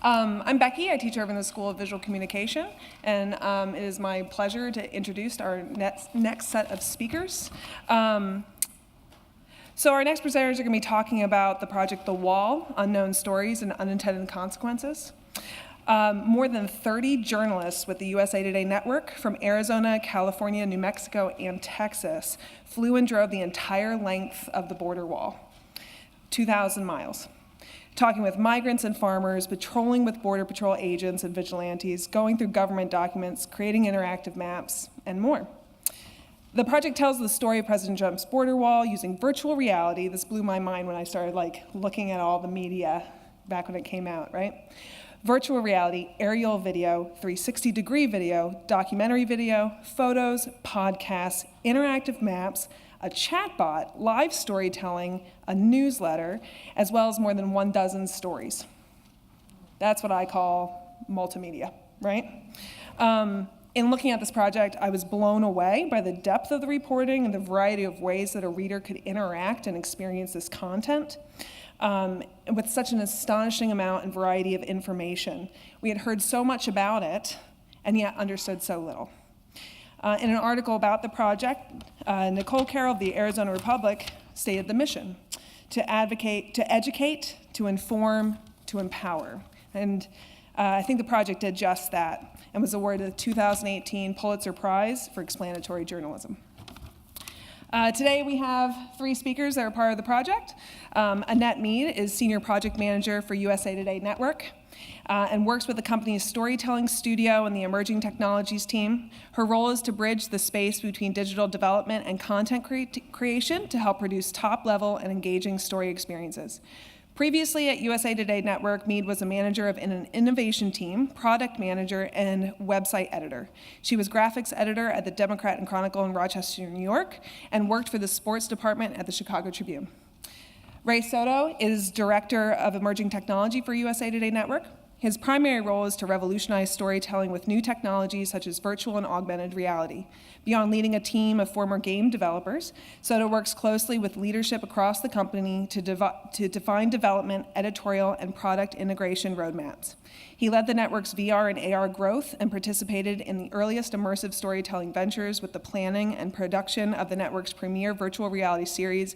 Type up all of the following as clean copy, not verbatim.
I'm Becky. I teach over in the School of Visual Communication, and it is my pleasure to introduce our next set of speakers. So our next presenters are going to be talking about the project The Wall, Unknown Stories and Unintended Consequences. More than 30 journalists with the USA Today Network from Arizona, California, New Mexico, and Texas flew and drove the entire length of the border wall, 2,000 miles. Talking with migrants and farmers, patrolling with Border Patrol agents and vigilantes, going through government documents, creating interactive maps, and more. The project tells the story of President Trump's border wall using virtual reality. This blew my mind when I started looking at all the media back when it came out, right? Virtual reality, aerial video, 360-degree video, documentary video, photos, podcasts, interactive maps, a chatbot, live storytelling, a newsletter, as well as more than 12 stories. That's what I call multimedia, right? In looking at this project, I was blown away by the depth of the reporting and the variety of ways that a reader could interact and experience this content. With such an astonishing amount and variety of information. We had heard so much about it, and yet understood so little. In an article about the project, Nicole Carroll of the Arizona Republic stated the mission: to advocate, to educate, to inform, to empower. And I think the project did just that and was awarded the 2018 Pulitzer Prize for Explanatory Journalism. Today we have 3 speakers that are part of the project. Annette Meade is Senior Project Manager for USA Today Network and works with the company's storytelling studio and the emerging technologies team. Her role is to bridge the space between digital development and content creation to help produce top-level and engaging story experiences. Previously at USA Today Network, Meade was a manager of an innovation team, product manager, and website editor. She was graphics editor at the Democrat and Chronicle in Rochester, New York, and worked for the sports department at the Chicago Tribune. Ray Soto is director of emerging technology for USA Today Network. His primary role is to revolutionize storytelling with new technologies such as virtual and augmented reality. Beyond leading a team of former game developers, Soto works closely with leadership across the company to define development, editorial, and product integration roadmaps. He led the network's VR and AR growth and participated in the earliest immersive storytelling ventures with the planning and production of the network's premier virtual reality series,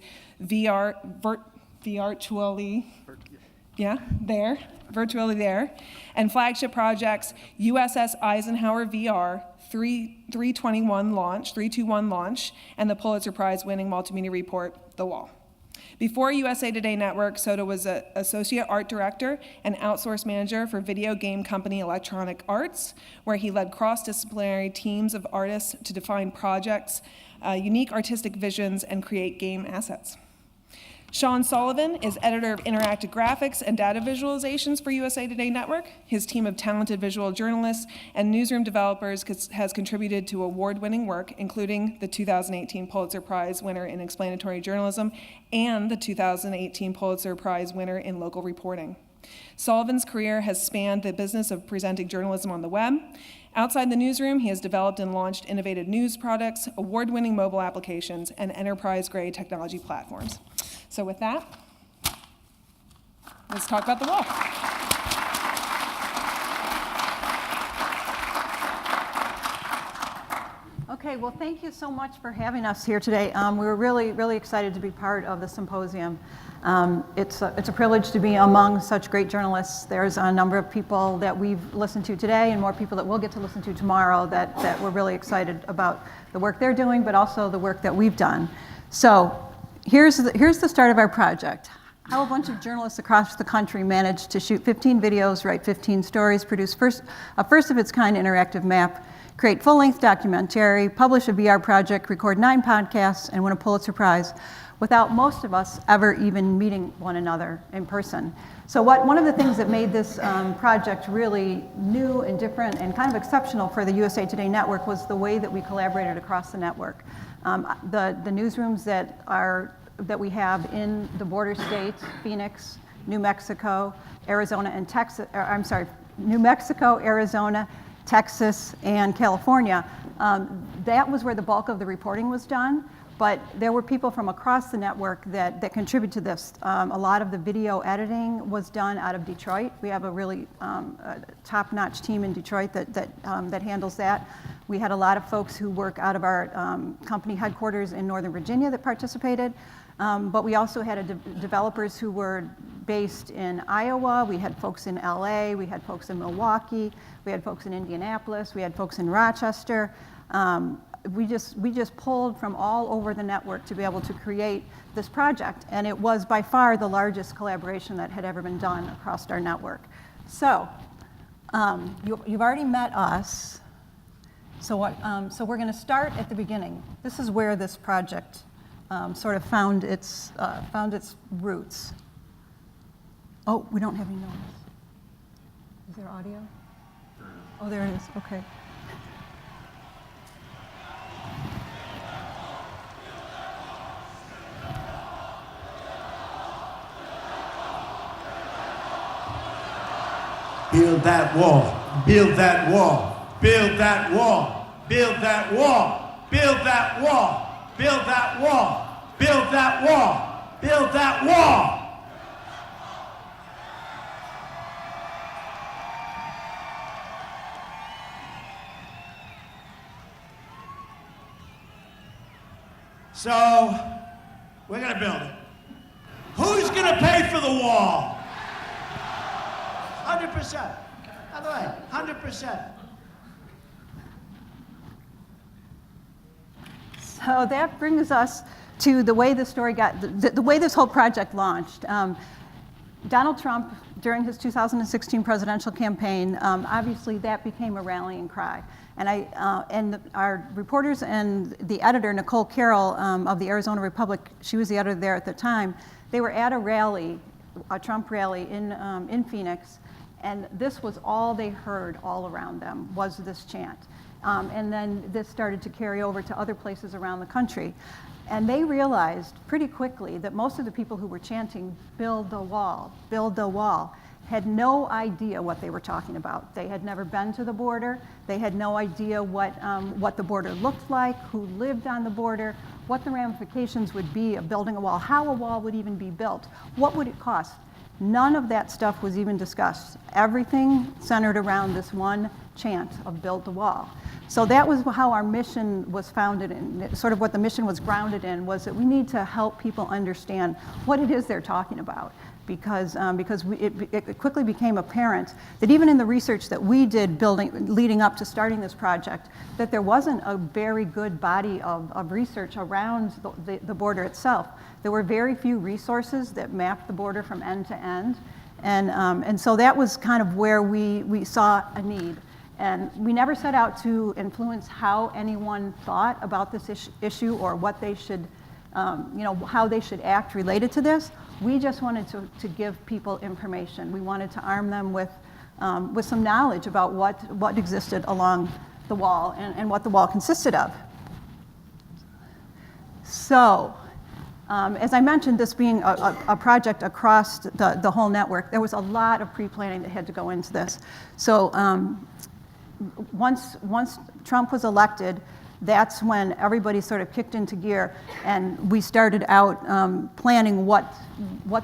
Virtually There, and flagship projects USS Eisenhower VR, 321 launch, and the Pulitzer Prize winning multimedia report, The Wall. Before USA Today Network, Soto was an associate art director and outsource manager for video game company Electronic Arts, where he led cross-disciplinary teams of artists to define projects, unique artistic visions, and create game assets. Shawn Sullivan is editor of interactive graphics and data visualizations for USA Today Network. His team of talented visual journalists and newsroom developers has contributed to award-winning work, including the 2018 Pulitzer Prize winner in Explanatory Journalism and the 2018 Pulitzer Prize winner in Local Reporting. Sullivan's career has spanned the business of presenting journalism on the web. Outside the newsroom, he has developed and launched innovative news products, award-winning mobile applications, and enterprise-grade technology platforms. So with that, let's talk about The Wall. Okay, well, thank you so much for having us here today. We're really, really excited to be part of the symposium. It's a privilege to be among such great journalists. There's a number of people that we've listened to today and more people that we'll get to listen to tomorrow that we're really excited about the work they're doing, but also the work that we've done. So here's the start of our project. How a bunch of journalists across the country managed to shoot 15 videos, write 15 stories, produce a first-of-its-kind interactive map, create full-length documentary, publish a VR project, record 9 podcasts, and win a Pulitzer Prize without most of us ever even meeting one another in person. So one of the things that made this project really new and different and kind of exceptional for the USA Today Network was the way that we collaborated across the network. The newsrooms that we have in the border states, Phoenix, New Mexico, Arizona, and Texas, New Mexico, Arizona, Texas, and California, that was where the bulk of the reporting was done. But there were people from across the network that contribute to this. A lot of the video editing was done out of Detroit. We have a really top-notch team in Detroit that handles that. We had a lot of folks who work out of our company headquarters in Northern Virginia that participated. But we also had developers who were based in Iowa. We had folks in LA. We had folks in Milwaukee. We had folks in Indianapolis. We had folks in Rochester. We just pulled from all over the network to be able to create this project. And it was by far the largest collaboration that had ever been done across our network. So you've already met us. So we're going to start at the beginning. This is where this project sort of found its roots. Oh, we don't have any noise. Is there audio? Oh, there it is. Okay. Build that wall, build that wall, build that wall, build that wall, build that wall, build that wall, build that wall, build that wall. So, we're gonna build it. Who's gonna pay for the wall? 100%. By the way, 100%. So that brings us to the way the story got, the way this whole project launched. Donald Trump, during his 2016 presidential campaign, obviously that became a rallying cry. And our reporters and the editor, Nicole Carroll of the Arizona Republic, she was the editor there at the time, they were at a rally, a Trump rally in Phoenix, and this was all they heard all around them, was this chant. And then this started to carry over to other places around the country. And they realized pretty quickly that most of the people who were chanting, build the wall, had no idea what they were talking about. They had never been to the border. They had no idea what the border looked like, who lived on the border, what the ramifications would be of building a wall, how a wall would even be built, what would it cost. None of that stuff was even discussed. Everything centered around this one chant of build the wall. So that was how our mission was founded in, sort of what the mission was grounded in, was that we need to help people understand what it is they're talking about. Because it quickly became apparent that even in the research that we did leading up to starting this project, that there wasn't a very good body of research around the border itself. There were very few resources that mapped the border from end to end. And so that was kind of where we saw a need. And we never set out to influence how anyone thought about this issue or what they should, how they should act related to this. We just wanted to give people information. We wanted to arm them with some knowledge about what existed along the wall and what the wall consisted of. So, as I mentioned, this being a project across the whole network, there was a lot of pre-planning that had to go into this. So once Trump was elected, that's when everybody sort of kicked into gear, and we started out planning what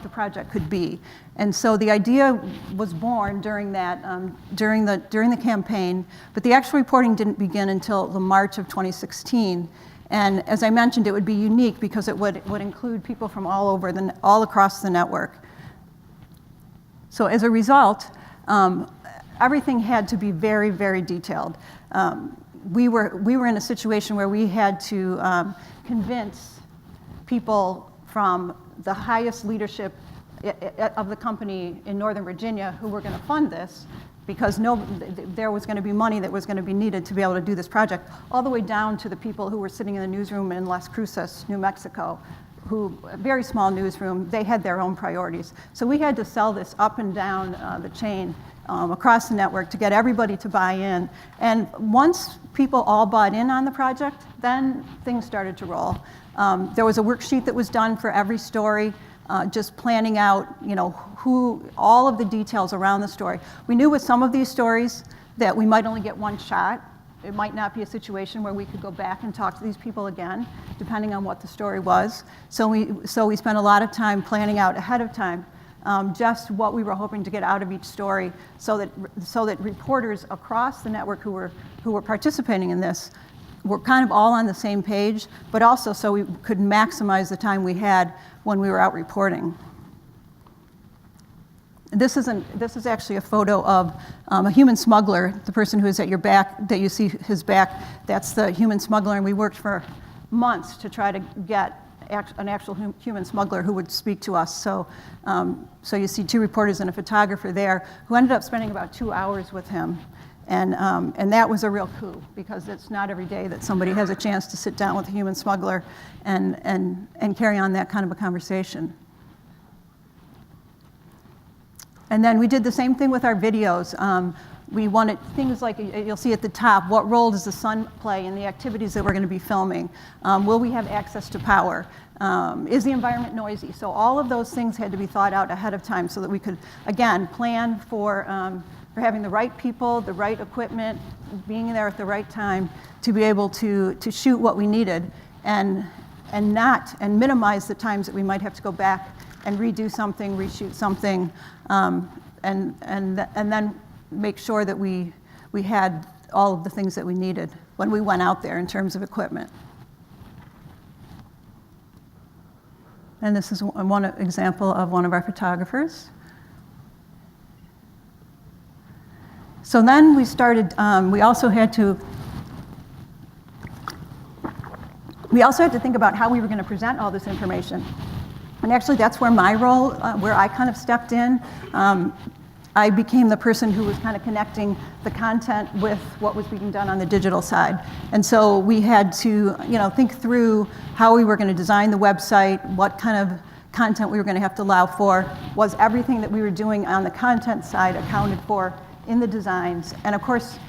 the project could be. And so the idea was born during the campaign, but the actual reporting didn't begin until the March of 2016. And as I mentioned, it would be unique because it would include people from all across the network. So as a result, everything had to be very, very detailed. We were in a situation where we had to convince people from the highest leadership of the company in Northern Virginia who were going to fund this, because there was going to be money that was going to be needed to be able to do this project, all the way down to the people who were sitting in the newsroom in Las Cruces, New Mexico, a very small newsroom. They had their own priorities. So we had to sell this up and down the chain across the network to get everybody to buy in. And once people all bought in on the project, then things started to roll. There was a worksheet that was done for every story, just planning out, all of the details around the story. We knew with some of these stories that we might only get one shot it might not be a situation where we could go back and talk to these people again, depending on what the story was. So we spent a lot of time planning out ahead of time just what we were hoping to get out of each story, so that reporters across the network who were participating in this were kind of all on the same page, but also so we could maximize the time we had when we were out reporting. This is actually a photo of a human smuggler, the person who is at your back, that you see his back. That's the human smuggler, and we worked for months to try to get an actual human smuggler who would speak to us. So you see 2 reporters and a photographer there who ended up spending about 2 hours with him. And that was a real coup, because it's not every day that somebody has a chance to sit down with a human smuggler and carry on that kind of a conversation. And then we did the same thing with our videos. We wanted things like, you'll see at the top, what role does the sun play in the activities that we're going to be filming? Will we have access to power? Is the environment noisy? So all of those things had to be thought out ahead of time so that we could, again, plan for having the right people, the right equipment, being there at the right time to be able to shoot what we needed and minimize the times that we might have to go back and redo something, reshoot something, and then make sure that we had all of the things that we needed when we went out there in terms of equipment. And this is one example of one of our photographers. So then we started, we also had to think about how we were going to present all this information. And actually, that's where my role, where I kind of stepped in. I became the person who was kind of connecting the content with what was being done on the digital side. And so we had to, think through how we were going to design the website, what kind of content we were going to have to allow for. Was everything that we were doing on the content side accounted for in the designs? And of course,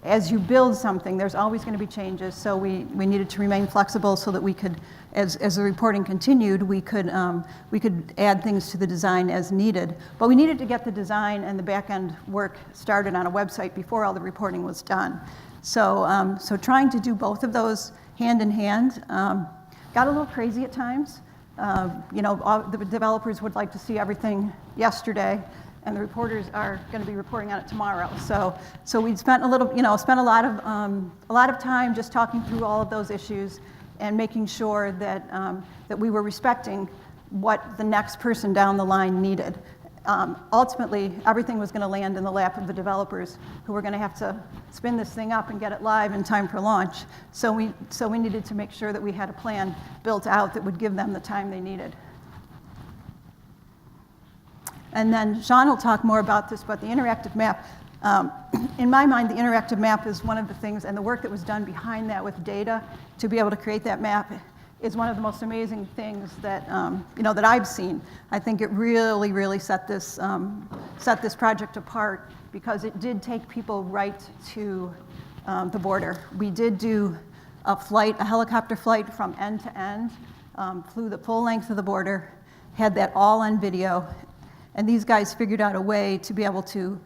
as you build something, there's always going to be changes. So we needed to remain flexible so that we could, as the reporting continued, we could add things to the design as needed. But we needed to get the design and the back end work started on a website before all the reporting was done. So trying to do both of those hand in hand got a little crazy at times. All the developers would like to see everything yesterday, and the reporters are going to be reporting on it tomorrow. So we spent a lot of time just talking through all of those issues and making sure that we were respecting what the next person down the line needed. Ultimately, everything was going to land in the lap of the developers, who were going to have to spin this thing up and get it live in time for launch. So we needed to make sure that we had a plan built out that would give them the time they needed. And then Shawn will talk more about this, but the interactive map, in my mind, the interactive map is one of the things, and the work that was done behind that with data to be able to create that map is one of the most amazing things that that I've seen. I think it really, really set this project apart, because it did take people right to the border. We did do a helicopter flight from end to end, flew the full length of the border, had that all on video. And these guys figured out a way to be able to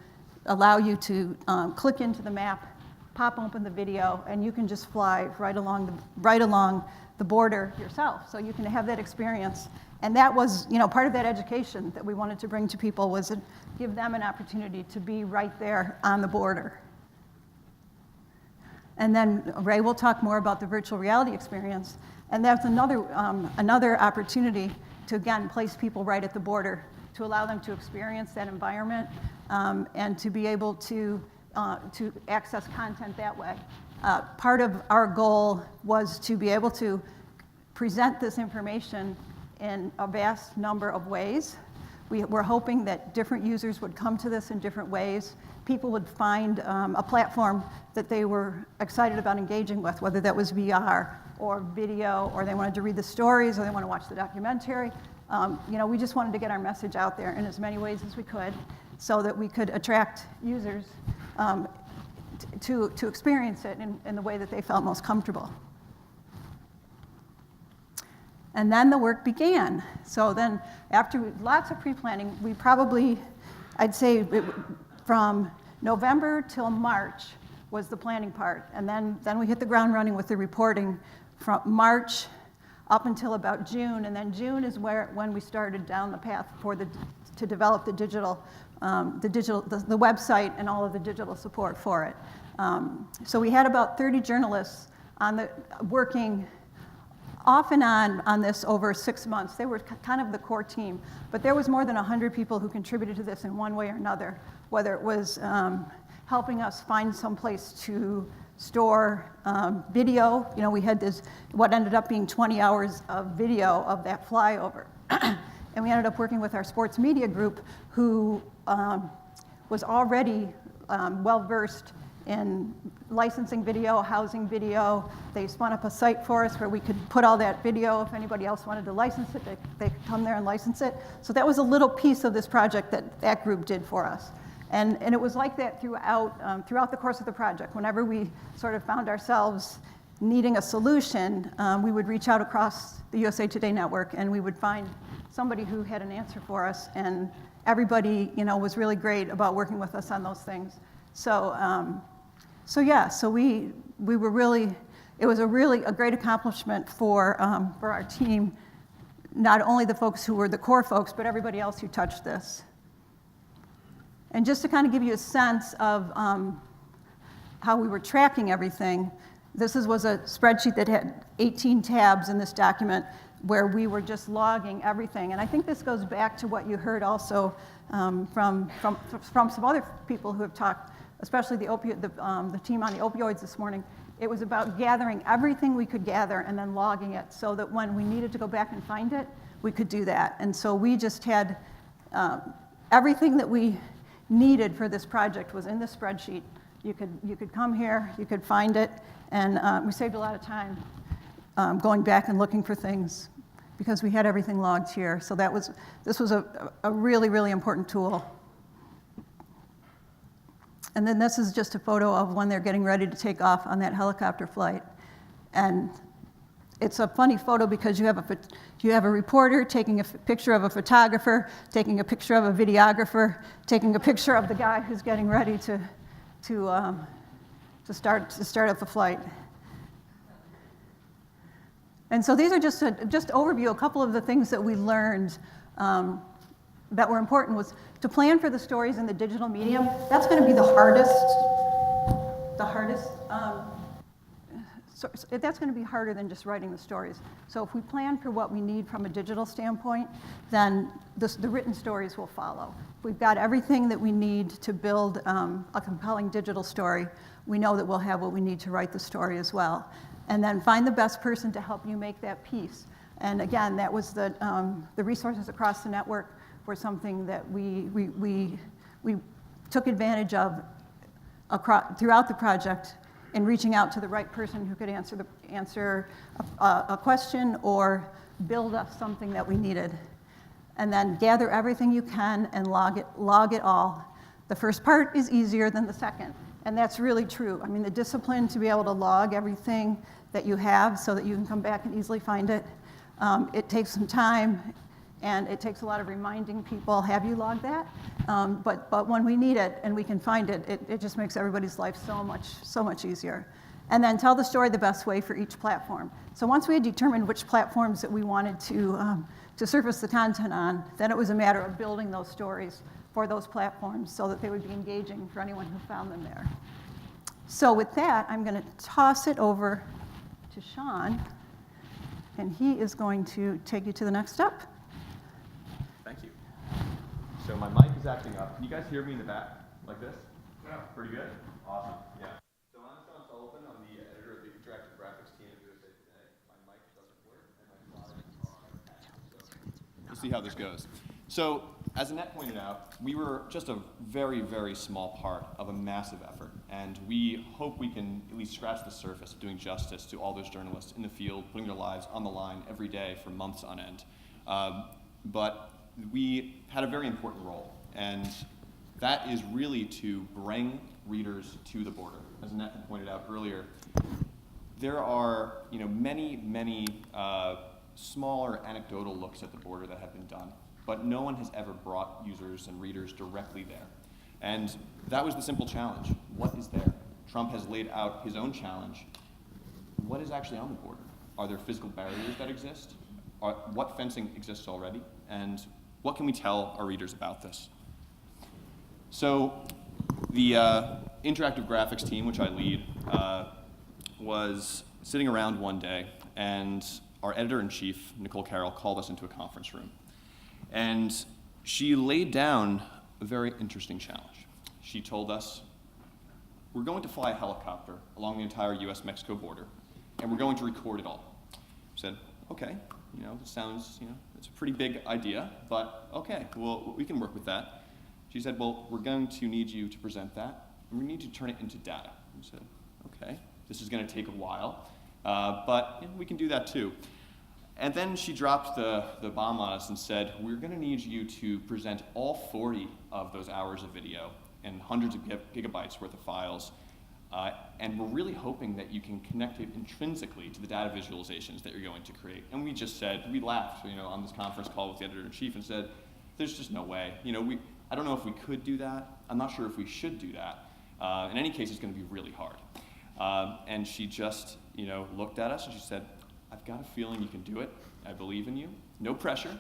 allow you to click into the map, pop open the video, and you can just fly right along the border yourself. So you can have that experience. And that was, part of that education that we wanted to bring to people, was to give them an opportunity to be right there on the border. And then Ray will talk more about the virtual reality experience. And that's another opportunity to, again, place people right at the border, to allow them to experience that environment and to be able to access content that way. Part of our goal was to be able to present this information in a vast number of ways. We're hoping that different users would come to this in different ways. People would find a platform that they were excited about engaging with, whether that was VR or video, or they wanted to read the stories, or they want to watch the documentary. We just wanted to get our message out there in as many ways as we could, so that we could attract users to experience it in the way that they felt most comfortable. And then the work began. So then, after lots of pre-planning, we probably, I'd say from November till March, was the planning part. And then we hit the ground running with the reporting from March up until about June, and then June is when we started down the path to develop the website and all of the digital support for it. So we had about 30 journalists working off and on this over 6 months. They were kind of the core team, but there was more than 100 people who contributed to this in one way or another, whether it was helping us find some place to store video. You know, we had what ended up being 20 hours of video of that flyover. And we ended up working with our sports media group, who was already well-versed in licensing video, housing video. They spun up a site for us where we could put all that video. If anybody else wanted to license it, they could come there and license it. So that was a little piece of this project that group did for us. And it was like that throughout the course of the project. Whenever we sort of found ourselves needing a solution, we would reach out across the USA Today network, and we would find somebody who had an answer for us. And everybody, you know, was really great about working with us on those things. So we were really, it was a great accomplishment for our team, not only the folks who were the core folks, but everybody else who touched this. And just to kind of give you a sense of how we were tracking everything, this was a spreadsheet that had 18 tabs in this document where we were just logging everything. And I think this goes back to what you heard also from some other people who have talked, especially the team on the opioids this morning. It was about gathering everything we could gather and then logging it so that when we needed to go back and find it, we could do that. And so we just had everything that we needed for this project was in this spreadsheet. You could come here, you could find it, and we saved a lot of time going back and looking for things because we had everything logged here. So this was a really, really important tool. And then this is just a photo of when they're getting ready to take off on that helicopter flight. And it's a funny photo because you have a reporter taking a picture of a photographer, taking a picture of a videographer, taking a picture of the guy who's getting ready to start up the flight. And so these are just overview, a couple of the things that we learned that were important was to plan for the stories in the digital medium. That's going to be the hardest. So that's going to be harder than just writing the stories. So if we plan for what we need from a digital standpoint, then the written stories will follow. If we've got everything that we need to build a compelling digital story, we know that we'll have what we need to write the story as well. And then find the best person to help you make that piece. And again, that was the resources across the network were something that we took advantage of throughout the project in reaching out to the right person who could answer a question or build us something that we needed. And then gather everything you can and log it all. The first part is easier than the second, and that's really true. I mean, the discipline to be able to log everything that you have so that you can come back and easily find it, it takes some time, and it takes a lot of reminding people, have you logged that? But when we need it and we can find it, it just makes everybody's life so much easier. And then tell the story the best way for each platform. So once we had determined which platforms that we wanted to surface the content on, then it was a matter of building those stories for those platforms so that they would be engaging for anyone who found them there. So with that, I'm going to toss it over to Shawn, and he is going to take you to the next step. Thank you. So my mic is acting up. Can you guys hear me in the back like this? Yeah. Pretty good? Awesome. Yeah. So I'm Soto and Sullivan. I'm the editor of the interactive graphics team at USA Today. My mic doesn't work, and my slides are so we'll see how this goes. So as Annette pointed out, we were just a very, very small part of a massive effort, and we hope we can at least scratch the surface of doing justice to all those journalists in the field, putting their lives on the line every day for months on end. But we had a very important role, and that is really to bring readers to the border. As Annette pointed out earlier, there are many smaller anecdotal looks at the border that have been done, but no one has ever brought users and readers directly there. And that was the simple challenge. What is there? Trump has laid out his own challenge. What is actually on the border? Are there physical barriers that exist? What fencing exists already? And what can we tell our readers about this? So the interactive graphics team, which I lead, was sitting around one day, and our editor-in-chief, Nicole Carroll, called us into a conference room. And she laid down a very interesting challenge. She told us, we're going to fly a helicopter along the entire US-Mexico border, and we're going to record it all. I said, okay, it sounds, it's a pretty big idea, but okay, well, we can work with that. She said, well, we're going to need you to present that, and we need to turn it into data. I said, okay, this is going to take a while, but we can do that too. And then she dropped the bomb on us and said, we're going to need you to present all 40 of those hours of video and hundreds of gigabytes worth of files, and we're really hoping that you can connect it intrinsically to the data visualizations that you're going to create. And we just said, we laughed on this conference call with the editor-in-chief and said, there's just no way. I don't know if we could do that. I'm not sure if we should do that. In any case, it's going to be really hard. And she just looked at us and she said, I've got a feeling you can do it. I believe in you. No pressure.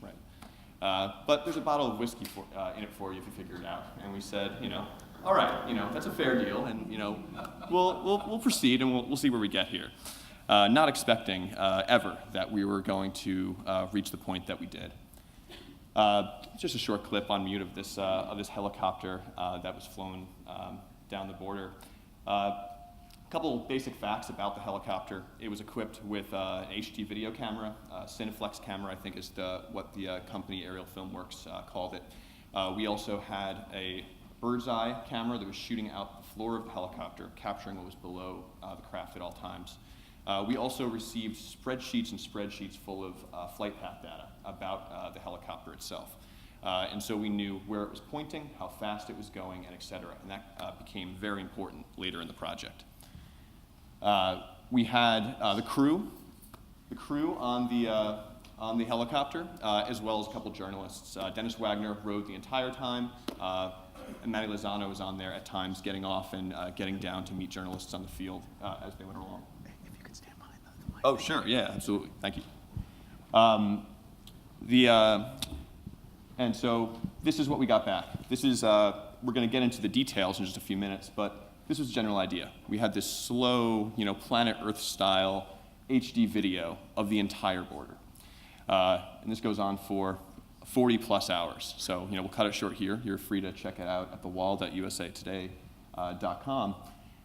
Right. But there's a bottle of whiskey in it for you if you figure it out. And we said, all right, that's a fair deal, and we'll proceed and we'll see where we get here. Not expecting ever that we were going to reach the point that we did. Just a short clip on mute of this helicopter that was flown down the border. A couple basic facts about the helicopter. It was equipped with an HD video camera. Cineflex camera, I think, is what the company Aerial Filmworks called it. We also had a bird's eye camera that was shooting out the floor of the helicopter, capturing what was below the craft at all times. We also received spreadsheets and spreadsheets full of flight path data about the helicopter itself. And so we knew where it was pointing, how fast it was going, and et cetera. And that became very important later in the project. We had the crew on the helicopter, as well as a couple journalists. Dennis Wagner rode the entire time, and Manny Lozano was on there at times, getting off and getting down to meet journalists on the field as they went along. If you could stand behind the mic. Oh, sure, yeah, absolutely, thank you. And so this is what we got back. This is, we're going to get into the details in just a few minutes, but this was the general idea. We had this slow, planet Earth style HD video of the entire border. And this goes on for 40 plus hours. So, we'll cut it short here. You're free to check it out at thewall.usatoday.com.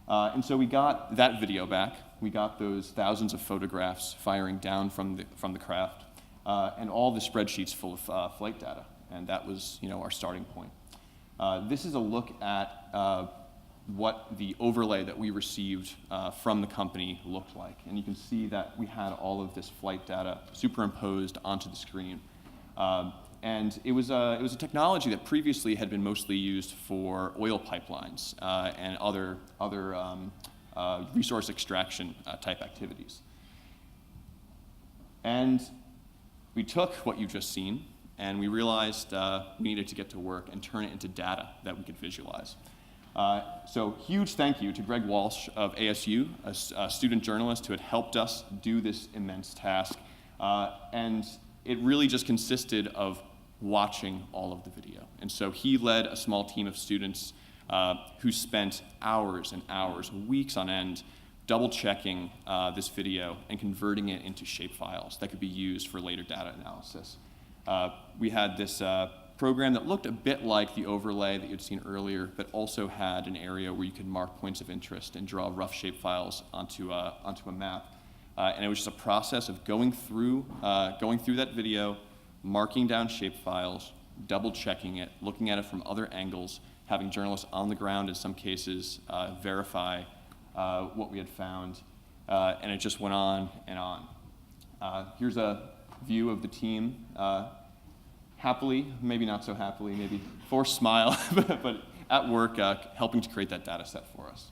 And so we got that video back. We got those thousands of photographs firing down from the craft, and all the spreadsheets full of flight data. And that was, our starting point. This is a look at what the overlay that we received from the company looked like. And you can see that we had all of this flight data superimposed onto the screen. And it was a technology that previously had been mostly used for oil pipelines and other resource extraction type activities. And we took what you've just seen, and we realized we needed to get to work and turn it into data that we could visualize. So huge thank you to Greg Walsh of ASU, a student journalist who had helped us do this immense task. And it really just consisted of watching all of the video. And so he led a small team of students who spent hours and hours, weeks on end, double-checking this video and converting it into shapefiles that could be used for later data analysis. We had this program that looked a bit like the overlay that you'd seen earlier, but also had an area where you could mark points of interest and draw rough shapefiles onto a map. And it was just a process of going through that video, marking down shapefiles, double-checking it, looking at it from other angles, having journalists on the ground in some cases verify what we had found, and it just went on and on. Here's a view of the team. Happily, maybe not so happily, maybe forced smile, but at work helping to create that data set for us.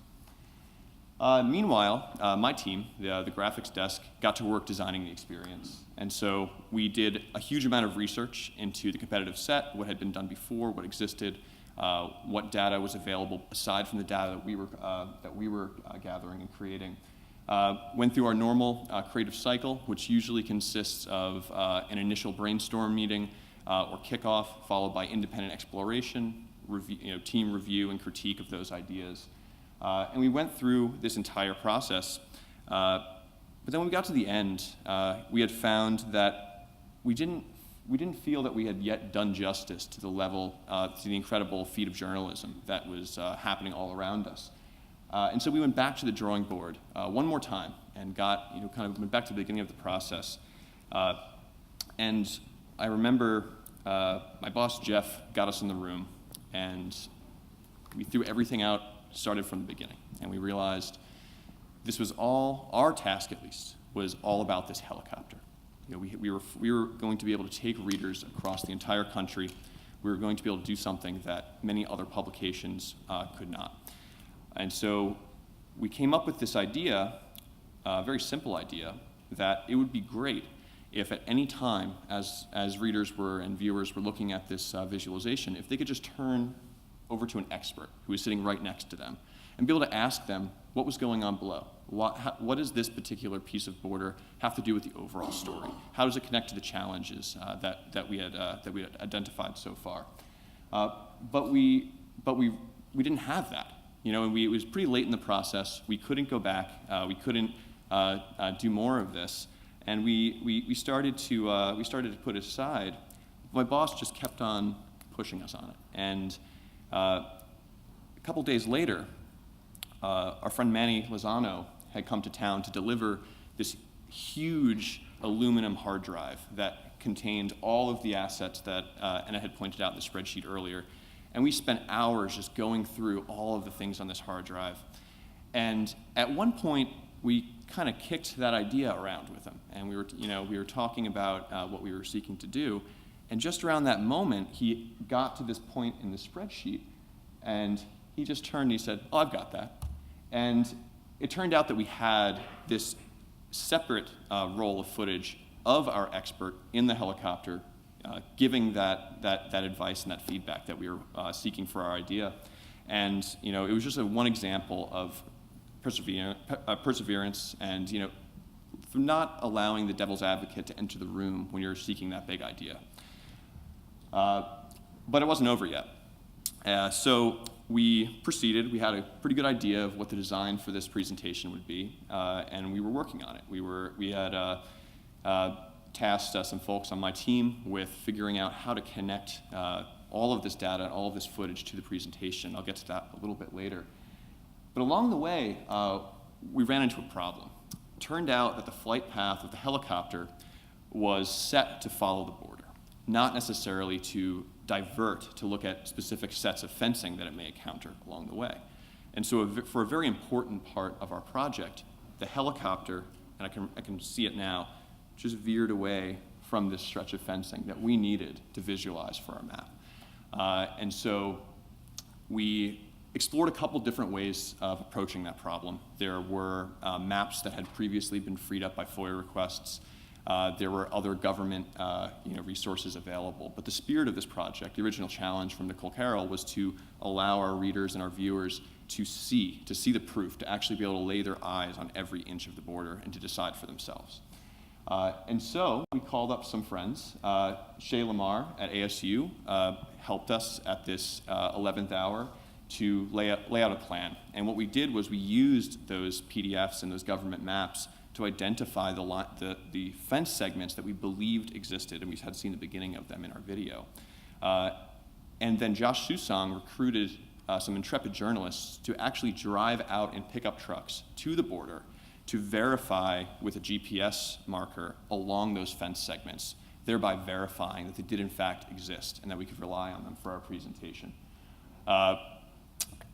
Meanwhile, my team, the graphics desk, got to work designing the experience. And so we did a huge amount of research into the competitive set, what had been done before, what existed, what data was available aside from the data that we were gathering and creating. Went through our normal creative cycle, which usually consists of an initial brainstorm meeting or kickoff, followed by independent exploration, team review and critique of those ideas. And we went through this entire process. But then when we got to the end, we had found that we didn't feel that we had yet done justice to the level, to the incredible feat of journalism that was happening all around us. And so we went back to the drawing board one more time and went back to the beginning of the process. And I remember my boss, Jeff, got us in the room, and we threw everything out, started from the beginning. And we realized this was all, our task at least, was all about this helicopter. We were going to be able to take readers across the entire country. We were going to be able to do something that many other publications could not. And so we came up with this idea, a very simple idea, that it would be great if at any time, as readers and viewers were looking at this visualization, if they could just turn over to an expert who was sitting right next to them and be able to ask them what was going on below. What does this particular piece of border have to do with the overall story? How does it connect to the challenges that we had identified so far? But we didn't have that. And it was pretty late in the process. We couldn't go back. We couldn't do more of this, and we started to put it aside. My boss just kept on pushing us on it, and a couple days later, our friend Manny Lozano had come to town to deliver this huge aluminum hard drive that contained all of the assets that Annette had pointed out in the spreadsheet earlier. And we spent hours just going through all of the things on this hard drive. And at one point, we kind of kicked that idea around with him. And we were talking about what we were seeking to do. And just around that moment, he got to this point in the spreadsheet, and he just turned and he said, "Oh, I've got that." And it turned out that we had this separate roll of footage of our expert in the helicopter giving that advice and that feedback that we were seeking for our idea. And it was just one example of perseverance and for not allowing the devil's advocate to enter the room when you're seeking that big idea. But it wasn't over yet. So we proceeded. We had a pretty good idea of what the design for this presentation would be, and we were working on it. We had tasked some folks on my team with figuring out how to connect all of this data, all of this footage to the presentation. I'll get to that a little bit later. But along the way, we ran into a problem. It turned out that the flight path of the helicopter was set to follow the border, not necessarily to divert to look at specific sets of fencing that it may encounter along the way. And so for a very important part of our project, the helicopter, and I can see it now, just veered away from this stretch of fencing that we needed to visualize for our map. And so we explored a couple different ways of approaching that problem. There were maps that had previously been freed up by FOIA requests. There were other government resources available. But the spirit of this project, the original challenge from Nicole Carroll, was to allow our readers and our viewers to see the proof, to actually be able to lay their eyes on every inch of the border and to decide for themselves. And so we called up some friends. Shay Lamar at ASU helped us at this 11th hour to lay out a plan. And what we did was we used those PDFs and those government maps to identify the fence segments that we believed existed, and we had seen the beginning of them in our video. And then Josh Susong recruited some intrepid journalists to actually drive out in pickup trucks to the border to verify with a GPS marker along those fence segments, thereby verifying that they did in fact exist and that we could rely on them for our presentation.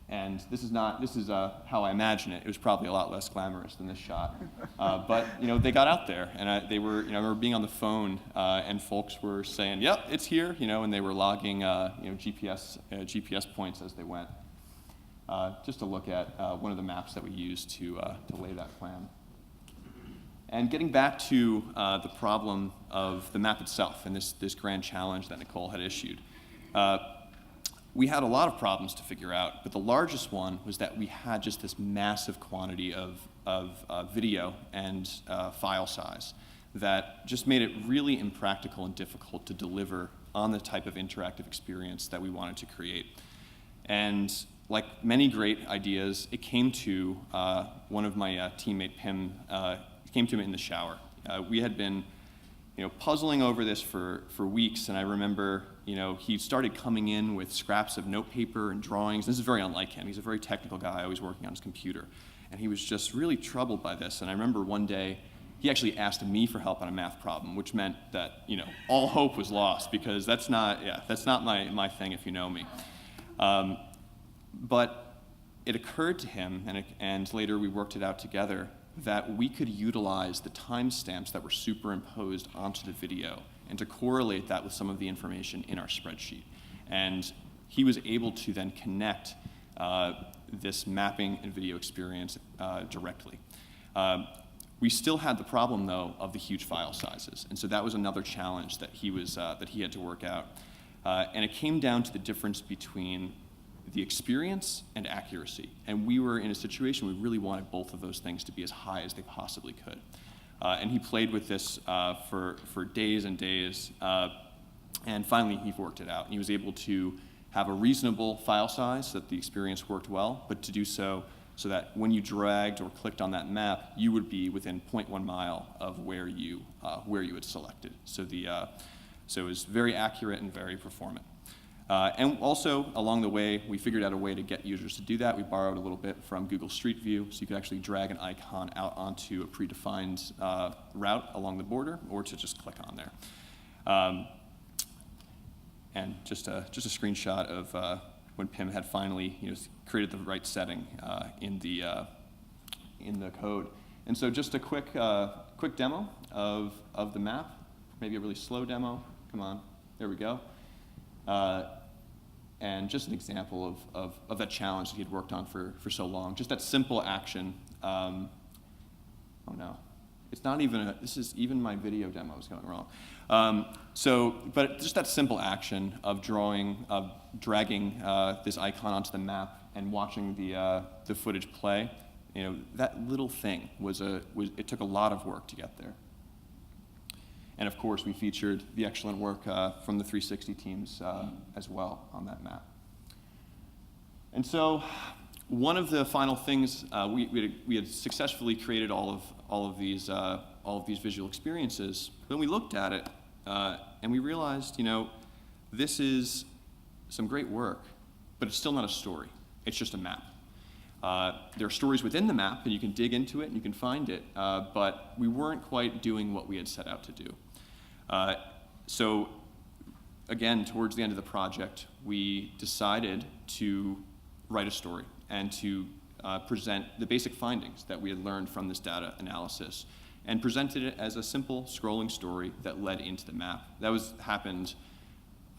And this is how I imagine it. It was probably a lot less glamorous than this shot. But they got out there, and they were, I remember being on the phone, and folks were saying, "Yep, it's here," and they were logging, GPS points as they went. Just to look at one of the maps that we used to lay that plan. And getting back to the problem of the map itself and this grand challenge that Nicole had issued. we had a lot of problems to figure out, but the largest one was that we had just this massive quantity of video and file size that just made it really impractical and difficult to deliver on the type of interactive experience that we wanted to create. And like many great ideas, it came to one of my teammate, Pim, came to me in the shower. We had been puzzling over this for weeks, and I remember he started coming in with scraps of notepaper and drawings. This is very unlike him. He's a very technical guy, always working on his computer. And he was just really troubled by this. And I remember one day, he actually asked me for help on a math problem, which meant that all hope was lost, because that's not my thing if you know me. But it occurred to him, and later we worked it out together, that we could utilize the timestamps that were superimposed onto the video and to correlate that with some of the information in our spreadsheet. And he was able to then connect this mapping and video experience directly. We still had the problem, though, of the huge file sizes, and so that was another challenge that he had to work out. And it came down to the difference between the experience and accuracy. And we were in a situation we really wanted both of those things to be as high as they possibly could. And he played with this for days and days, and finally he worked it out. And he was able to have a reasonable file size so that the experience worked well, but to do so that when you dragged or clicked on that map, you would be within 0.1 mile of where you had selected. So it was very accurate and very performant. And also, along the way, we figured out a way to get users to do that. We borrowed a little bit from Google Street View, so you could actually drag an icon out onto a predefined route along the border, or to just click on there. And just a screenshot of when Pim had finally created the right setting in the code. And so just a quick demo of the map, maybe a really slow demo. Come on, there we go. And just an example of that challenge that he had worked on for so long. Just that simple action. Oh no, it's not even, this is even my video demo is going wrong. But just that simple action of dragging this icon onto the map and watching the footage play, that little thing it took a lot of work to get there. And of course, we featured the excellent work from the 360 teams as well on that map. And so, one of the final things we had successfully created all of these visual experiences. Then we looked at it and we realized, this is some great work, but it's still not a story. It's just a map. There are stories within the map, and you can dig into it and you can find it, but we weren't quite doing what we had set out to do. So again, towards the end of the project, we decided to write a story and to present the basic findings that we had learned from this data analysis, and presented it as a simple scrolling story that led into the map. That happened,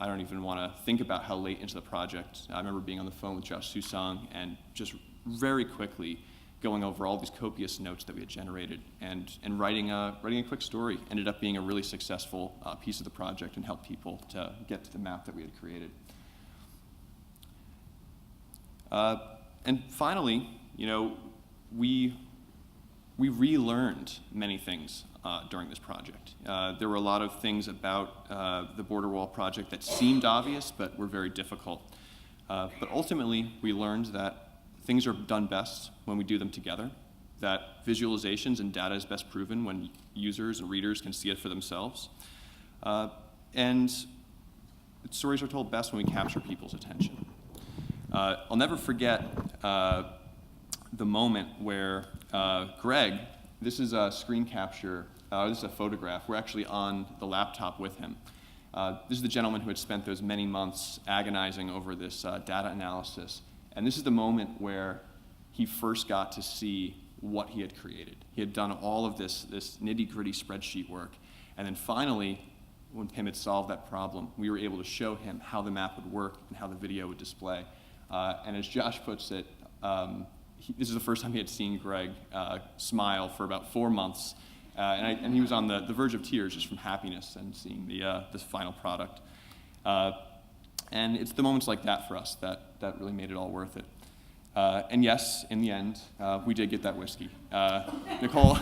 I don't even want to think about how late into the project. I remember being on the phone with Josh Susang and just very quickly going over all these copious notes that we had generated and writing a quick story. Ended up being a really successful piece of the project and helped people to get to the map that we had created. And finally, we relearned many things during this project. There were a lot of things about the border wall project that seemed obvious but were very difficult. But ultimately, we learned that things are done best when we do them together, that visualizations and data is best proven when users and readers can see it for themselves. And stories are told best when we capture people's attention. I'll never forget the moment where Greg, this is a screen capture, this is a photograph. We're actually on the laptop with him. This is the gentleman who had spent those many months agonizing over this data analysis. And this is the moment where he first got to see what he had created. He had done all of this nitty-gritty spreadsheet work. And then finally, when Pim had solved that problem, we were able to show him how the map would work and how the video would display. And as Josh puts it, this is the first time he had seen Greg smile for about 4 months. And he was on the verge of tears just from happiness and seeing the final product. And it's the moments like that for us that really made it all worth it. And yes, in the end, we did get that whiskey. Nicole,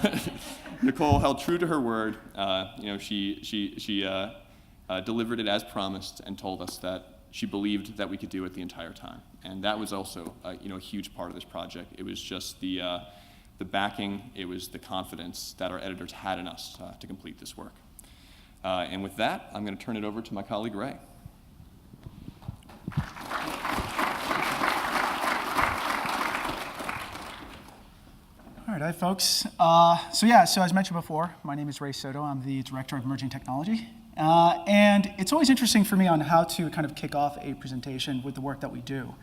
Nicole held true to her word. She delivered it as promised and told us that she believed that we could do it the entire time. And that was also, a huge part of this project. It was just the backing, it was the confidence that our editors had in us to complete this work. And with that, I'm going to turn it over to my colleague, Ray. All right, hi folks. So as mentioned before, my name is Ray Soto. I'm the Director of Emerging Technology. And it's always interesting for me on how to kind of kick off a presentation with the work that we do.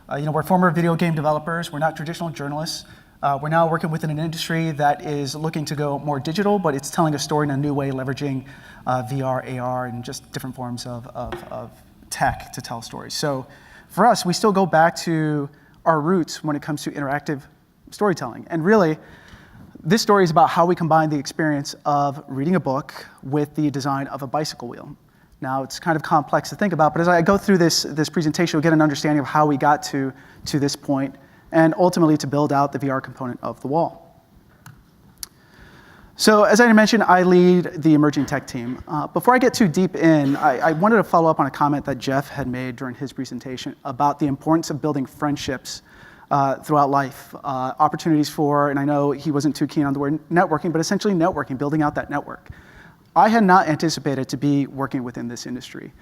We're former video game developers. We're not traditional journalists. We're now working within an industry that is looking to go more digital, but it's telling a story in a new way, leveraging VR, AR, and just different forms of tech to tell stories. So for us, we still go back to our roots when it comes to interactive storytelling. And really, this story is about how we combine the experience of reading a book with the design of a bicycle wheel. Now, it's kind of complex to think about, but as I go through this presentation, you'll get an understanding of how we got to this point, and ultimately to build out the VR component of the wall. So, as I mentioned, I lead the emerging tech team. Before I get too deep in, I wanted to follow up on a comment that Jeff had made during his presentation about the importance of building friendships throughout life, opportunities for, and I know he wasn't too keen on the word networking, but essentially networking, building out that network. I had not anticipated to be working within this industry.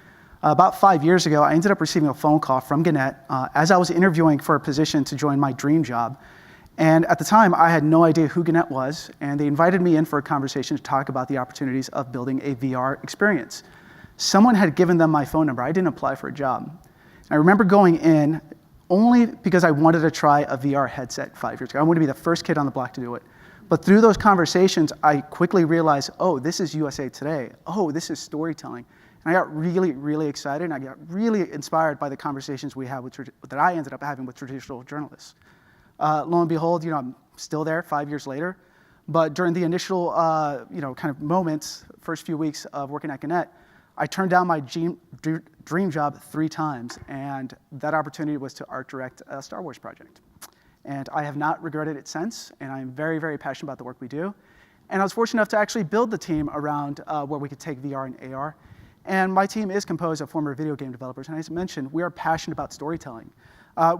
About 5 years ago, I ended up receiving a phone call from Annette as I was interviewing for a position to join my dream job. And at the time, I had no idea who Annette was, and they invited me in for a conversation to talk about the opportunities of building a VR experience. Someone had given them my phone number. I didn't apply for a job. I remember going in only because I wanted to try a VR headset 5 years ago. I wanted to be the first kid on the block to do it. But through those conversations, I quickly realized, oh, this is USA Today. Oh, this is storytelling. And I got really, really excited, and I got really inspired by the conversations we had that I ended up having with traditional journalists. Lo and behold, I'm still there 5 years later. But during the initial, kind of moments, first few weeks of working at Annette, I turned down my dream job 3 times, and that opportunity was to art direct a Star Wars project. And I have not regretted it since, and I'm very, very passionate about the work we do. And I was fortunate enough to actually build the team around where we could take VR and AR. And my team is composed of former video game developers, and as I mentioned, we are passionate about storytelling.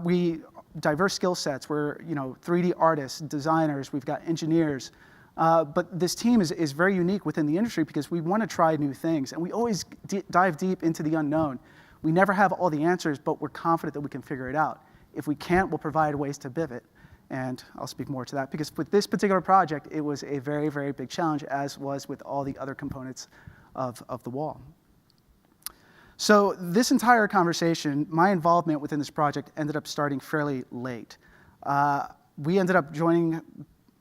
We diverse skill sets. We're 3D artists, designers, we've got engineers. But this team is very unique within the industry because we want to try new things, and we always dive deep into the unknown. We never have all the answers, but we're confident that we can figure it out. If we can't, we'll provide ways to pivot, and I'll speak more to that because with this particular project, it was a very, very big challenge, as was with all the other components of the wall. So this entire conversation, my involvement within this project ended up starting fairly late. We ended up joining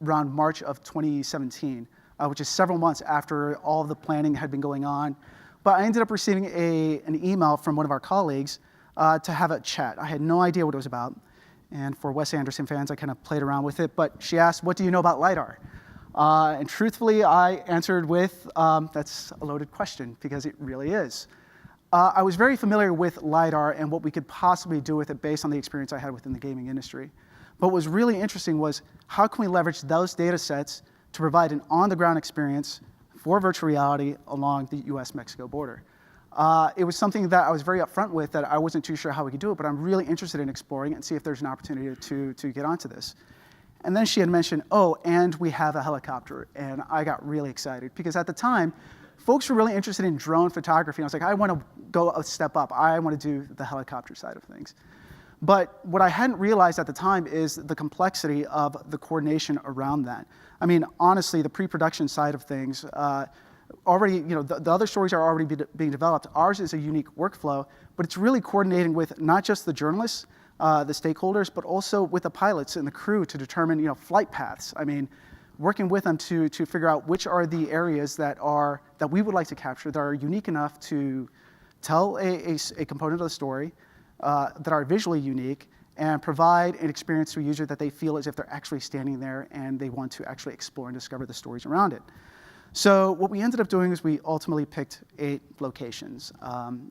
around March of 2017, which is several months after all of the planning had been going on. But I ended up receiving an email from one of our colleagues to have a chat. I had no idea what it was about. And for Wes Anderson fans, I kind of played around with it. But she asked, what do you know about LIDAR? And truthfully, I answered with, that's a loaded question, because it really is. I was very familiar with LIDAR and what we could possibly do with it based on the experience I had within the gaming industry. But what was really interesting was, how can we leverage those data sets to provide an on-the-ground experience for virtual reality along the US-Mexico border? It was something that I was very upfront with, that I wasn't too sure how we could do it, but I'm really interested in exploring it and see if there's an opportunity to get onto this. And then she had mentioned, oh, and we have a helicopter. And I got really excited because at the time, folks were really interested in drone photography. And I was like, I want to go a step up. I want to do the helicopter side of things. But what I hadn't realized at the time is the complexity of the coordination around that. I mean, honestly, the pre-production side of things, already, the other stories are already being developed. Ours is a unique workflow, but it's really coordinating with not just the journalists, the stakeholders, but also with the pilots and the crew to determine, flight paths. I mean, working with them to figure out which are the areas that we would like to capture that are unique enough to tell a component of the story, that are visually unique, and provide an experience to a user that they feel as if they're actually standing there and they want to actually explore and discover the stories around it. So what we ended up doing is we ultimately picked 8 locations.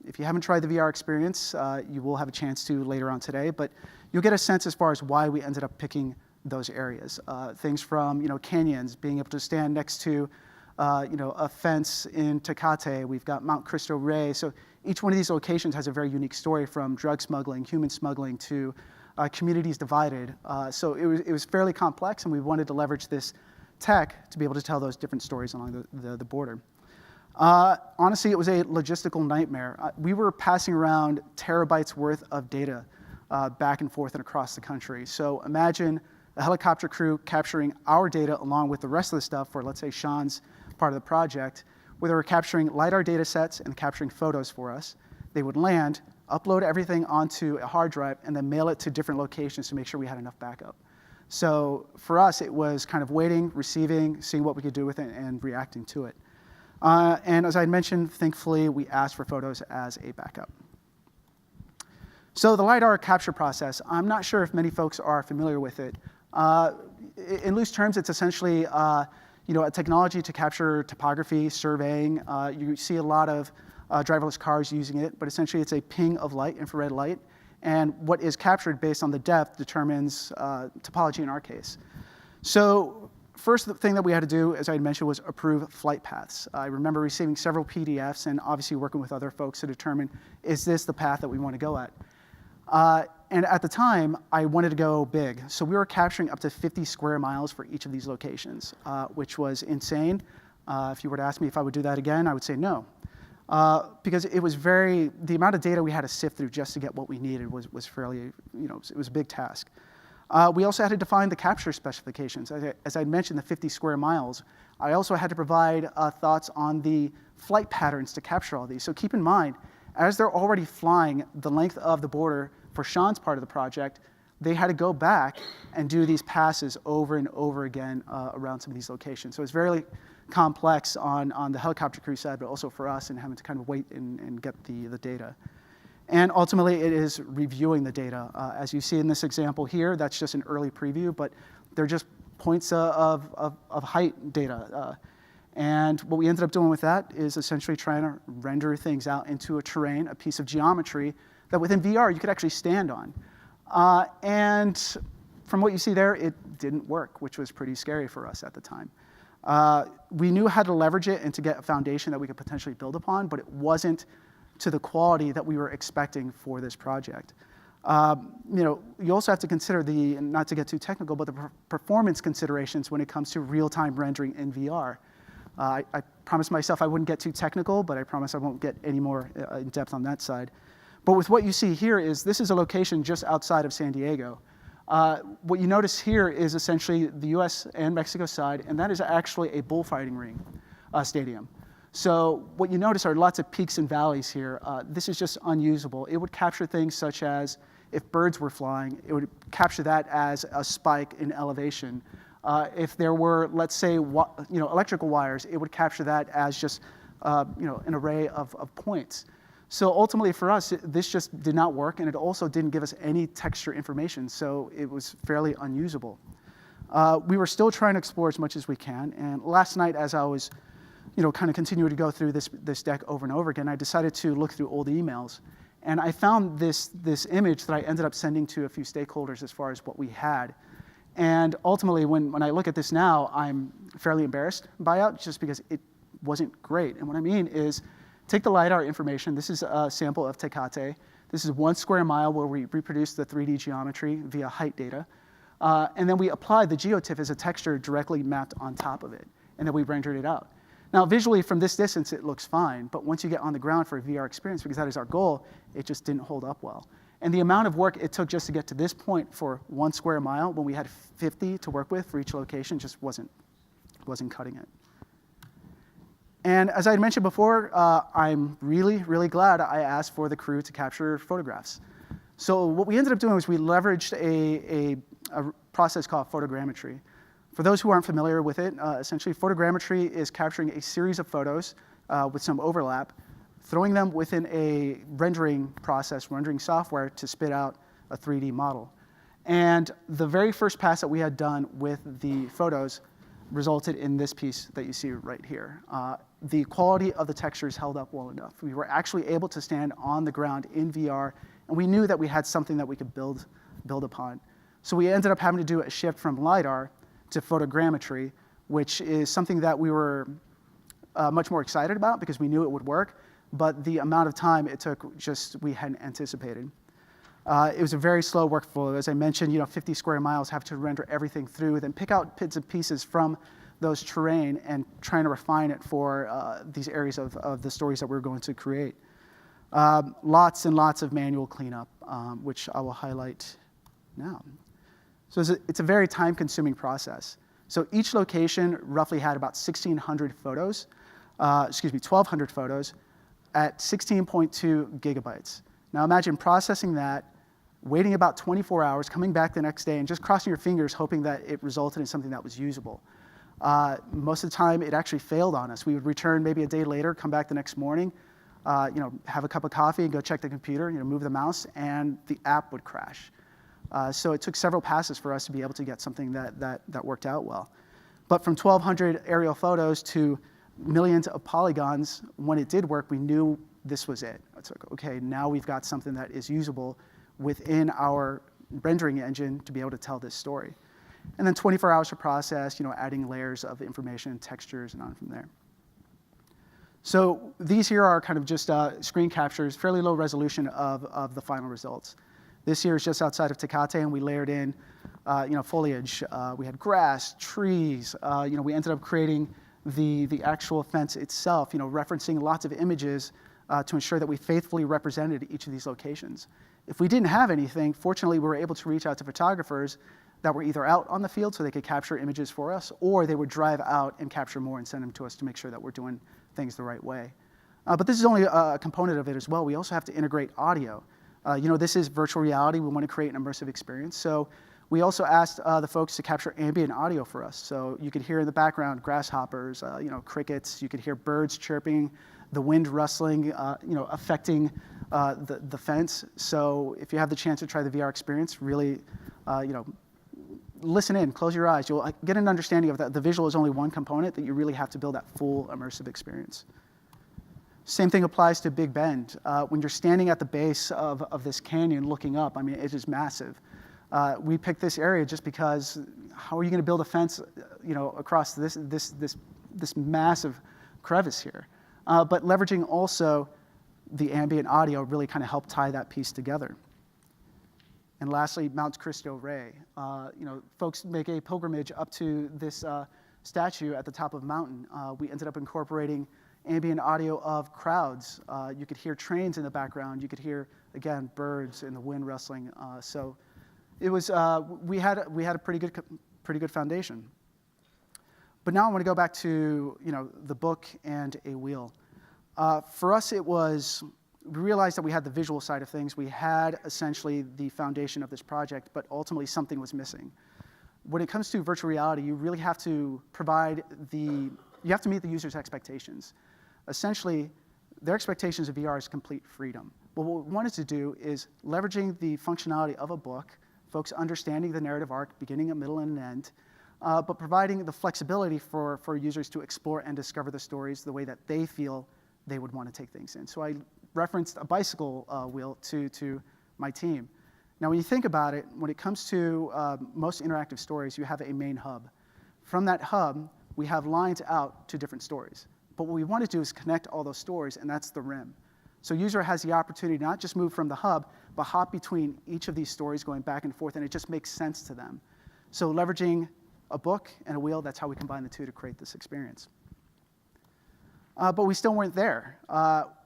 If you haven't tried the VR experience, you will have a chance to later on today, but you'll get a sense as far as why we ended up picking those areas. Things from canyons, being able to stand next to a fence in Tecate. We've got Mount Cristo Rey. So each one of these locations has a very unique story, from drug smuggling, human smuggling, to communities divided. So it was fairly complex, and we wanted to leverage this tech to be able to tell those different stories along the border. Honestly, it was a logistical nightmare. We were passing around terabytes worth of data back and forth and across the country. So imagine a helicopter crew capturing our data along with the rest of the stuff for, let's say, Shawn's part of the project, where they were capturing LIDAR data sets and capturing photos for us. They would land, upload everything onto a hard drive, and then mail it to different locations to make sure we had enough backup. So for us, it was kind of waiting, receiving, seeing what we could do with it, and reacting to it. And as I mentioned, thankfully, we asked for photos as a backup. So the LIDAR capture process, I'm not sure if many folks are familiar with it. In loose terms, it's essentially a technology to capture topography, surveying. You see a lot of driverless cars using it, but essentially it's a ping of light, infrared light. And what is captured based on the depth determines topology in our case. So first thing that we had to do, as I had mentioned, was approve flight paths. I remember receiving several PDFs and obviously working with other folks to determine, is this the path that we want to go at? And at the time, I wanted to go big. So we were capturing up to 50 square miles for each of these locations, which was insane. If you were to ask me if I would do that again, I would say no. Because it was the amount of data we had to sift through just to get what we needed was fairly, it was a big task. We also had to define the capture specifications. As I mentioned, the 50 square miles. I also had to provide thoughts on the flight patterns to capture all these. So keep in mind, as they're already flying the length of the border for Shawn's part of the project, they had to go back and do these passes over and over again around some of these locations. So it's very complex on the helicopter crew side, but also for us, and having to kind of wait and get the data. And ultimately, it is reviewing the data. As you see in this example here, that's just an early preview, but they're just points of height data. And what we ended up doing with that is essentially trying to render things out into a terrain, a piece of geometry that within VR you could actually stand on. And from what you see there, it didn't work, which was pretty scary for us at the time. We knew how to leverage it and to get a foundation that we could potentially build upon, but it wasn't to the quality that we were expecting for this project. You also have to consider not to get too technical, but the performance considerations when it comes to real-time rendering in VR. I promised myself I wouldn't get too technical, but I promise I won't get any more in depth on that side. But with what you see here this is a location just outside of San Diego. What you notice here is essentially the US and Mexico side, and that is actually a bullfighting ring stadium. So what you notice are lots of peaks and valleys here. This is just unusable. It would capture things such as if birds were flying, it would capture that as a spike in elevation. If there were, let's say, electrical wires, it would capture that as just an array of points. So ultimately for us, this just did not work, and it also didn't give us any texture information, so it was fairly unusable. We were still trying to explore as much as we can, and last night as I was kind of continuing to go through this deck over and over again, I decided to look through old emails, and I found this image that I ended up sending to a few stakeholders as far as what we had. And ultimately, when I look at this now, I'm fairly embarrassed by it just because it wasn't great. And what I mean is, take the LIDAR information. This is a sample of Tecate. This is 1 square mile where we reproduced the 3D geometry via height data. And then we applied the geotiff as a texture directly mapped on top of it. And then we rendered it out. Now, visually, from this distance, it looks fine. But once you get on the ground for a VR experience, because that is our goal, it just didn't hold up well. And the amount of work it took just to get to this point for 1 square mile, when we had 50 to work with for each location, just wasn't cutting it. And as I had mentioned before, I'm really, really glad I asked for the crew to capture photographs. So what we ended up doing was we leveraged a process called photogrammetry. For those who aren't familiar with it, essentially photogrammetry is capturing a series of photos with some overlap, throwing them within a rendering process, rendering software to spit out a 3D model. And the very first pass that we had done with the photos, resulted in this piece that you see right here. The quality of the textures held up well enough. We were actually able to stand on the ground in VR, and we knew that we had something that we could build upon. So we ended up having to do a shift from LIDAR to photogrammetry, which is something that we were much more excited about because we knew it would work, but the amount of time it took we hadn't anticipated. It was a very slow workflow. As I mentioned, 50 square miles, have to render everything through, then pick out bits and pieces from those terrain and trying to refine it for these areas of the stories that we're going to create. Lots and lots of manual cleanup, which I will highlight now. So it's a very time-consuming process. So each location roughly had about 1,600 photos, 1,200 photos at 16.2 gigabytes. Now imagine processing that, waiting about 24 hours, coming back the next day, and just crossing your fingers, hoping that it resulted in something that was usable. Most of the time, it actually failed on us. We would return maybe a day later, come back the next morning, have a cup of coffee, and go check the computer, move the mouse, and the app would crash. So it took several passes for us to be able to get something that worked out well. But from 1,200 aerial photos to millions of polygons, when it did work, we knew this was it. It's like, okay, now we've got something that is usable within our rendering engine to be able to tell this story. And then 24 hours to process, adding layers of information, textures, and on from there. So these here are kind of just screen captures, fairly low resolution of the final results. This here is just outside of Tecate, and we layered in, foliage. We had grass, trees. We ended up creating the actual fence itself, referencing lots of images to ensure that we faithfully represented each of these locations. If we didn't have anything, fortunately, we were able to reach out to photographers that were either out on the field so they could capture images for us, or they would drive out and capture more and send them to us to make sure that we're doing things the right way. But this is only a component of it as well. We also have to integrate audio. This is virtual reality. We want to create an immersive experience. So we also asked the folks to capture ambient audio for us. So you could hear in the background grasshoppers, crickets. You could hear birds chirping, the wind rustling, affecting the fence. So if you have the chance to try the VR experience, really, listen in, close your eyes. You'll get an understanding of that. The visual is only one component that you really have to build that full immersive experience. Same thing applies to Big Bend. When you're standing at the base of this canyon looking up, it is massive. We picked this area just because how are you going to build a fence, across this massive crevice here? But leveraging also the ambient audio really kind of helped tie that piece together. And lastly, Mount Cristo Rey. Folks make a pilgrimage up to this statue at the top of the mountain. We ended up incorporating ambient audio of crowds. You could hear trains in the background. You could hear, again, birds and the wind rustling. So it was we had a pretty good foundation. But now I want to go back to the book and a wheel. For us, we realized that we had the visual side of things. We had essentially the foundation of this project, but ultimately something was missing. When it comes to virtual reality, you really have to you have to meet the user's expectations. Essentially, their expectations of VR is complete freedom. But what we wanted to do is leveraging the functionality of a book, folks understanding the narrative arc, beginning, a middle, and an end, but providing the flexibility for users to explore and discover the stories the way that they feel they would want to take things in. So I referenced a bicycle wheel to my team. Now, when you think about it, when it comes to most interactive stories, you have a main hub. From that hub, we have lines out to different stories. But what we want to do is connect all those stories, and that's the rim. So user has the opportunity to not just move from the hub, but hop between each of these stories going back and forth, and it just makes sense to them. So leveraging a book and a wheel, that's how we combine the two to create this experience. But we still weren't there.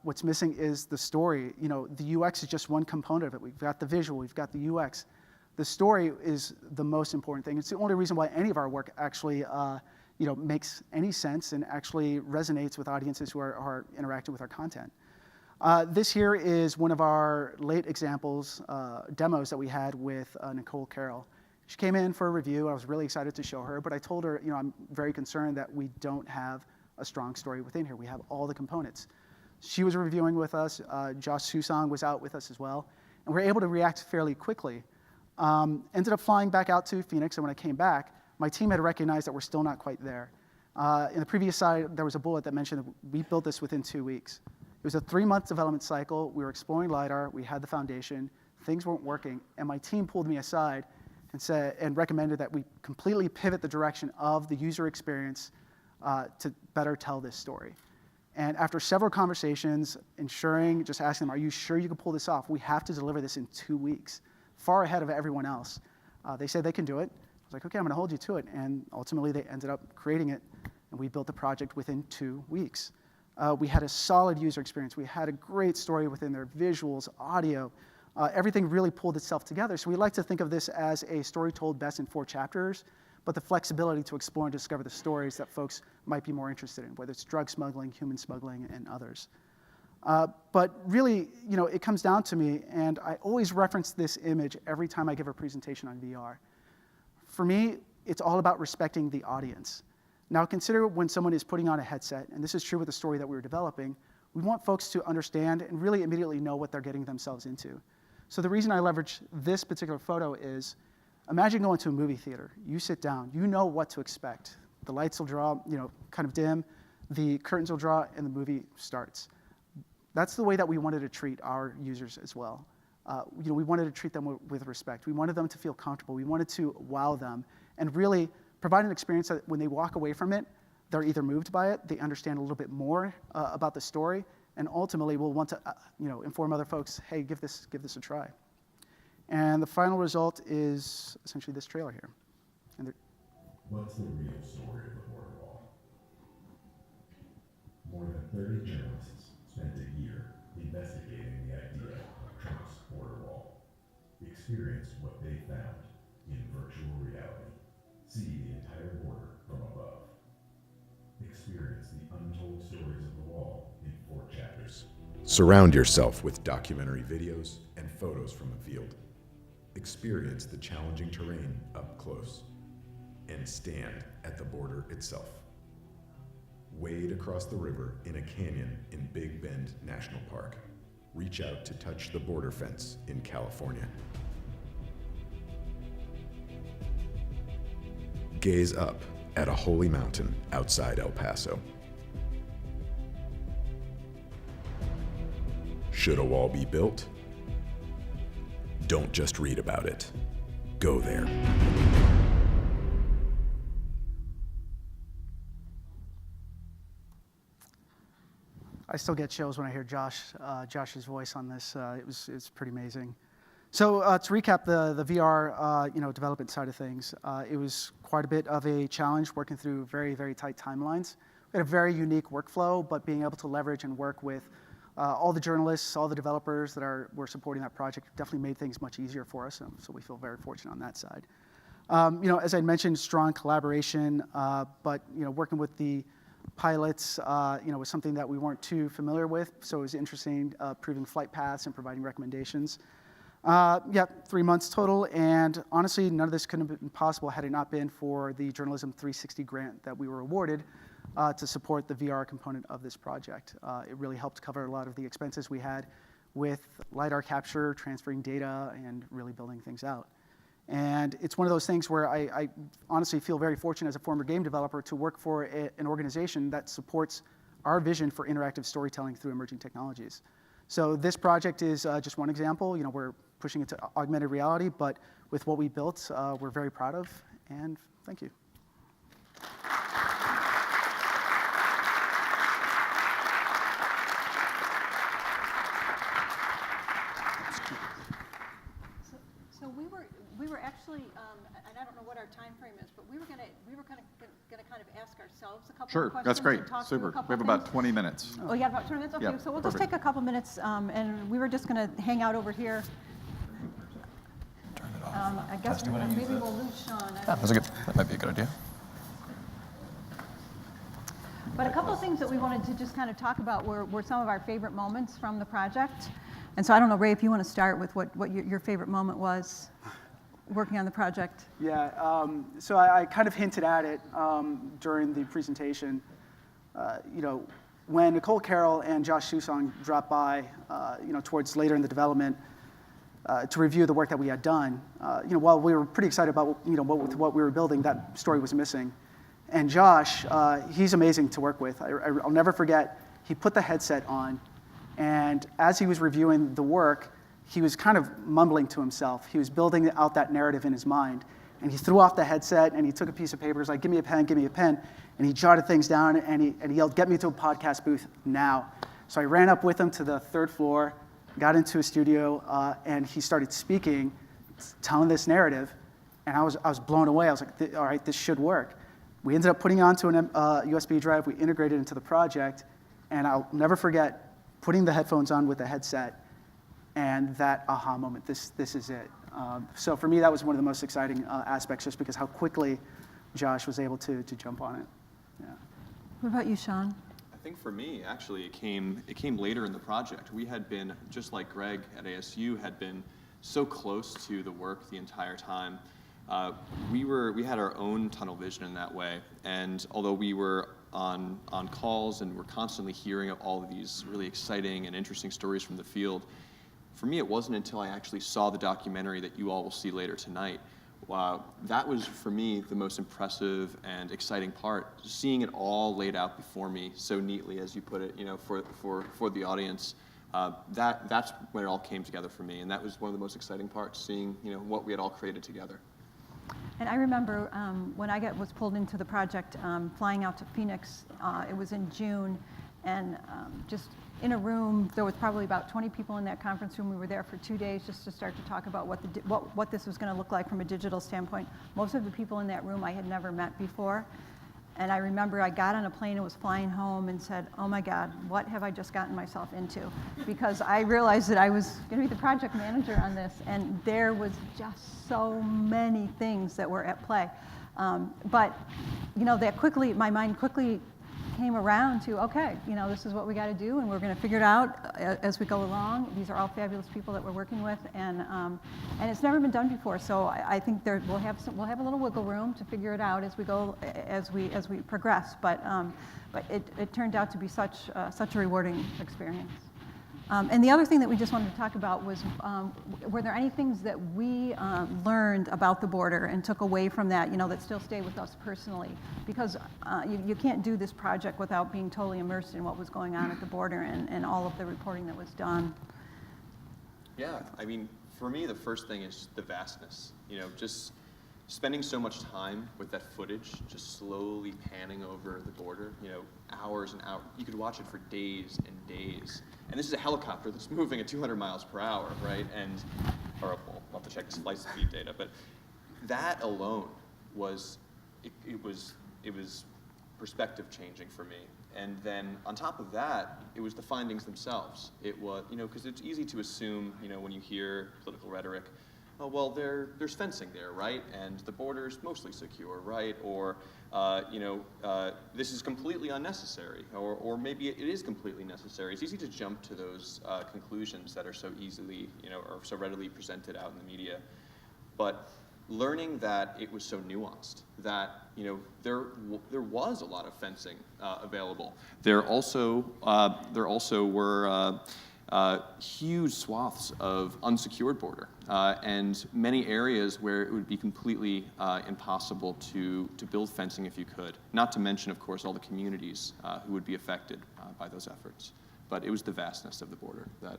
What's missing is the story. The UX is just one component of it. We've got the visual, we've got the UX. The story is the most important thing. It's the only reason why any of our work actually makes any sense and actually resonates with audiences who are interacting with our content. This here is one of our late examples, demos that we had with Nicole Carroll. She came in for a review. I was really excited to show her, but I told her, I'm very concerned that we don't have a strong story within here. We have all the components. She was reviewing with us. Josh Susong was out with us as well, and we were able to react fairly quickly. Ended up flying back out to Phoenix, and when I came back, my team had recognized that we're still not quite there. In the previous slide, there was a bullet that mentioned that we built this within 2 weeks. It was a 3-month development cycle. We were exploring LIDAR. We had the foundation. Things weren't working. And my team pulled me aside and recommended that we completely pivot the direction of the user experience to better tell this story. And after several conversations, just asking them, are you sure you can pull this off? We have to deliver this in 2 weeks, far ahead of everyone else. They said they can do it. I was like, okay, I'm going to hold you to it. And ultimately, they ended up creating it, and we built the project within 2 weeks. We had a solid user experience. We had a great story within there, visuals, audio. Everything really pulled itself together. So we like to think of this as a story told best in 4 chapters, but the flexibility to explore and discover the stories that folks might be more interested in, whether it's drug smuggling, human smuggling, and others. But really, it comes down to me, and I always reference this image every time I give a presentation on VR. For me, it's all about respecting the audience. Now consider when someone is putting on a headset, and this is true with the story that we were developing, we want folks to understand and really immediately know what they're getting themselves into. So the reason I leverage this particular photo is, imagine going to a movie theater. You sit down, you know what to expect. The lights will draw, kind of dim, the curtains will draw, and the movie starts. That's the way that we wanted to treat our users as well. We wanted to treat them with respect. We wanted them to feel comfortable. We wanted to wow them and really provide an experience that when they walk away from it, they're either moved by it, they understand a little bit more about the story, and ultimately will want to inform other folks, hey, give this a try. And the final result is essentially this trailer here. What's the real story of the border wall? More than 30 journalists spent a year investigating the idea of Trump's border wall. Experience what they found in virtual reality. See the entire border from above. Experience the untold stories of the wall in 4 chapters. Surround yourself with documentary videos and photos from the field. Experience the challenging terrain up close. And stand at the border itself. Wade across the river in a canyon in Big Bend National Park. Reach out to touch the border fence in California. Gaze up at a holy mountain outside El Paso. Should a wall be built? Don't just read about it. Go there. I still get chills when I hear Josh's voice on this. It's pretty amazing. So to recap the VR development side of things, it was quite a bit of a challenge working through very, very tight timelines. We had a very unique workflow, but being able to leverage and work with all the journalists, all the developers that were supporting that project definitely made things much easier for us, so we feel very fortunate on that side. As I mentioned, strong collaboration, but working with the pilots, was something that we weren't too familiar with, so it was interesting proving flight paths and providing recommendations. 3 months total, and honestly, none of this could have been possible had it not been for the Journalism 360 grant that we were awarded to support the VR component of this project. It really helped cover a lot of the expenses we had with LIDAR capture, transferring data, and really building things out. And it's one of those things where I honestly feel very fortunate as a former game developer to work for an organization that supports our vision for interactive storytelling through emerging technologies. So this project is just one example. We're pushing it to augmented reality, but with what we built, we're very proud of, and thank you. So we were actually, and I don't know what our time frame is, but we were gonna kind of ask ourselves a couple Sure, of questions. that's great, and talk through a super. couple We have of about things. 20 minutes. Oh, you have about 20 minutes? Okay, Yeah, so we'll just perfect. take a couple minutes, and we were just gonna hang out over here. Turn it off. I guess maybe we'll lose Shawn. That might be a good idea. But a couple of things that we wanted to just kind of talk about were some of our favorite moments from the project. And so I don't know, Ray, if you want to start with what your favorite moment was working on the project. Yeah, so I kind of hinted at it during the presentation. When Nicole Carroll and Josh Susong dropped by, towards later in the development, to review the work that we had done. While we were pretty excited about what we were building, that story was missing. And Josh, he's amazing to work with. I'll never forget, he put the headset on, and as he was reviewing the work, he was kind of mumbling to himself. He was building out that narrative in his mind. And he threw off the headset, and he took a piece of paper. He was like, give me a pen. And he jotted things down, and he yelled, get me to a podcast booth now. So I ran up with him to the 3rd floor, got into a studio, and he started speaking, telling this narrative, and I was blown away. I was like, all right, this should work. We ended up putting it onto an USB drive. We integrated it into the project, and I'll never forget putting the headphones on with the headset, and that aha moment, this is it. So for me, that was one of the most exciting aspects, just because how quickly Josh was able to jump on it. Yeah. What about you, Shawn? I think for me, actually, it came later in the project. We had been, just like Greg at ASU, had been so close to the work the entire time. We had our own tunnel vision in that way, and although we were on calls and we're constantly hearing all of these really exciting and interesting stories from the field, for me, it wasn't until I actually saw the documentary that you all will see later tonight. That was, for me, the most impressive and exciting part, seeing it all laid out before me so neatly, as you put it, for the audience. That's when it all came together for me, and that was one of the most exciting parts, seeing what we had all created together. And I remember when I was pulled into the project, flying out to Phoenix, it was in June, and just in a room, there was probably about 20 people in that conference room. We were there for 2 days just to start to talk about what this was going to look like from a digital standpoint. Most of the people in that room I had never met before. And I remember I got on a plane and was flying home and said, oh my God, what have I just gotten myself into? Because I realized that I was going to be the project manager on this, and there was just so many things that were at play. But that quickly, my mind quickly came around to, okay, this is what we got to do, and we're going to figure it out as we go along. These are all fabulous people that we're working with, and it's never been done before. So I think we'll have a little wiggle room to figure it out as we go, as we progress. But it turned out to be such a rewarding experience. And the other thing that we just wanted to talk about was, were there any things that we learned about the border and took away from that, that still stay with us personally? Because you can't do this project without being totally immersed in what was going on at the border and all of the reporting that was done. Yeah, I mean, for me, the first thing is the vastness. Just spending so much time with that footage, just slowly panning over the border, hours and hours. You could watch it for days and days. And this is a helicopter that's moving at 200 miles per hour, right? We'll have to check this flight speed data, but that alone was perspective changing for me. And then on top of that, it was the findings themselves. It was, because it's easy to assume, when you hear political rhetoric, oh, well, there's fencing there, right? And the border's mostly secure, right? Or, this is completely unnecessary, or maybe it is completely necessary. It's easy to jump to those conclusions that are so easily, or so readily presented out in the media. But learning that it was so nuanced, that, there was a lot of fencing available. There also were huge swaths of unsecured border, and many areas where it would be completely impossible to build fencing if you could. Not to mention, of course, all the communities who would be affected by those efforts. But it was the vastness of the border that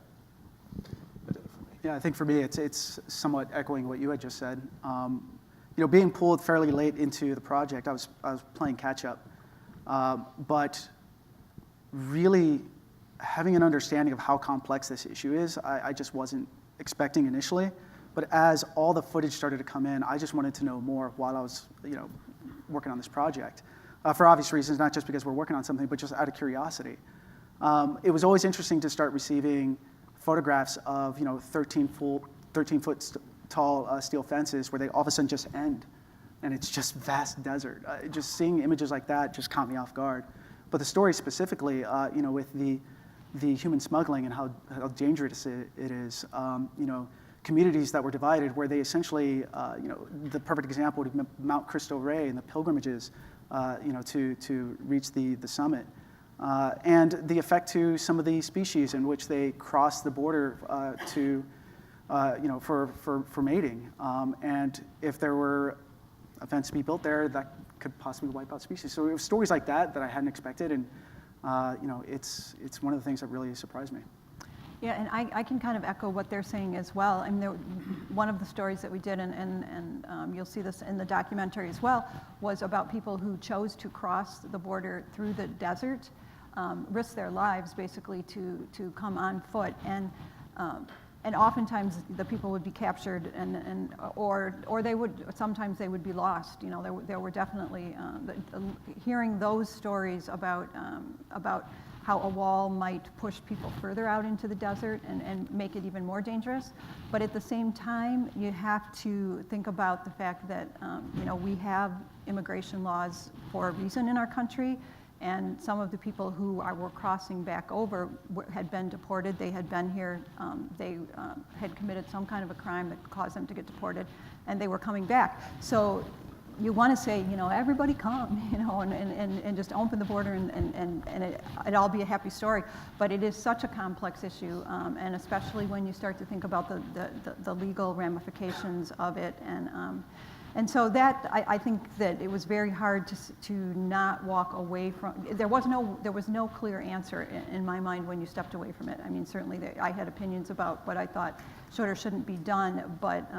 did it for me. Yeah, I think for me, it's somewhat echoing what you had just said. Being pulled fairly late into the project, I was playing catch up, but really having an understanding of how complex this issue is, I just wasn't expecting initially. But as all the footage started to come in, I just wanted to know more while I was, working on this project. For obvious reasons, not just because we're working on something, but just out of curiosity. It was always interesting to start receiving photographs of, 13-foot tall steel fences where they all of a sudden just end, and it's just vast desert. Just seeing images like that just caught me off guard. But the story specifically, with the human smuggling and how dangerous it is, communities that were divided where they essentially, the perfect example would be Mount Cristo Rey and the pilgrimages, to reach the summit. And the effect to some of the species in which they cross the border to for mating. And if there were events to be built there, that could possibly wipe out species. So it was stories like that I hadn't expected, and it's one of the things that really surprised me. Yeah, and I can kind of echo what they're saying as well. I mean, one of the stories that we did, and you'll see this in the documentary as well, was about people who chose to cross the border through the desert, risk their lives basically to come on foot, and oftentimes the people would be captured, or sometimes they would be lost. You know, there were definitely hearing those stories about how a wall might push people further out into the desert and make it even more dangerous. But at the same time, you have to think about the fact that we have immigration laws for a reason in our country, and some of the people who were crossing back over had been deported. They had been here, they had committed some kind of a crime that caused them to get deported, and they were coming back. So you want to say, everybody come, and just open the border and it'd all be a happy story. But it is such a complex issue, and especially when you start to think about the legal ramifications of it. And so that, I think that it was very hard to not walk away from. There was no clear answer in my mind when you stepped away from it. I mean, certainly I had opinions about what I thought should or shouldn't be done, but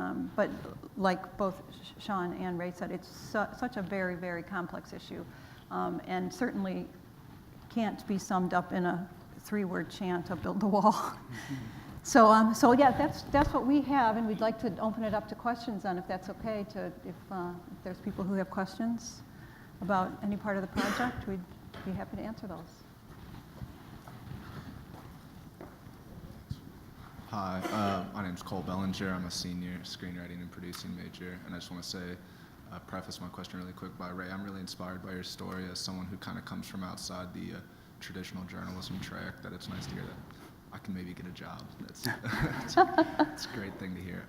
like both Shawn and Ray said, it's such a very, very complex issue, and certainly can't be summed up in a 3-word chant of build the wall. Mm-hmm. So yeah, that's what we have, and we'd like to open it up to questions on, if that's okay, if there's people who have questions about any part of the project, we'd be happy to answer those. Hi, my name's Cole Bellinger. I'm a senior screenwriting and producing major, and I just want to say, preface my question really quick by Ray. I'm really inspired by your story as someone who kind of comes from outside the traditional journalism track, that it's nice to hear that I can maybe get a job. It's a great thing to hear.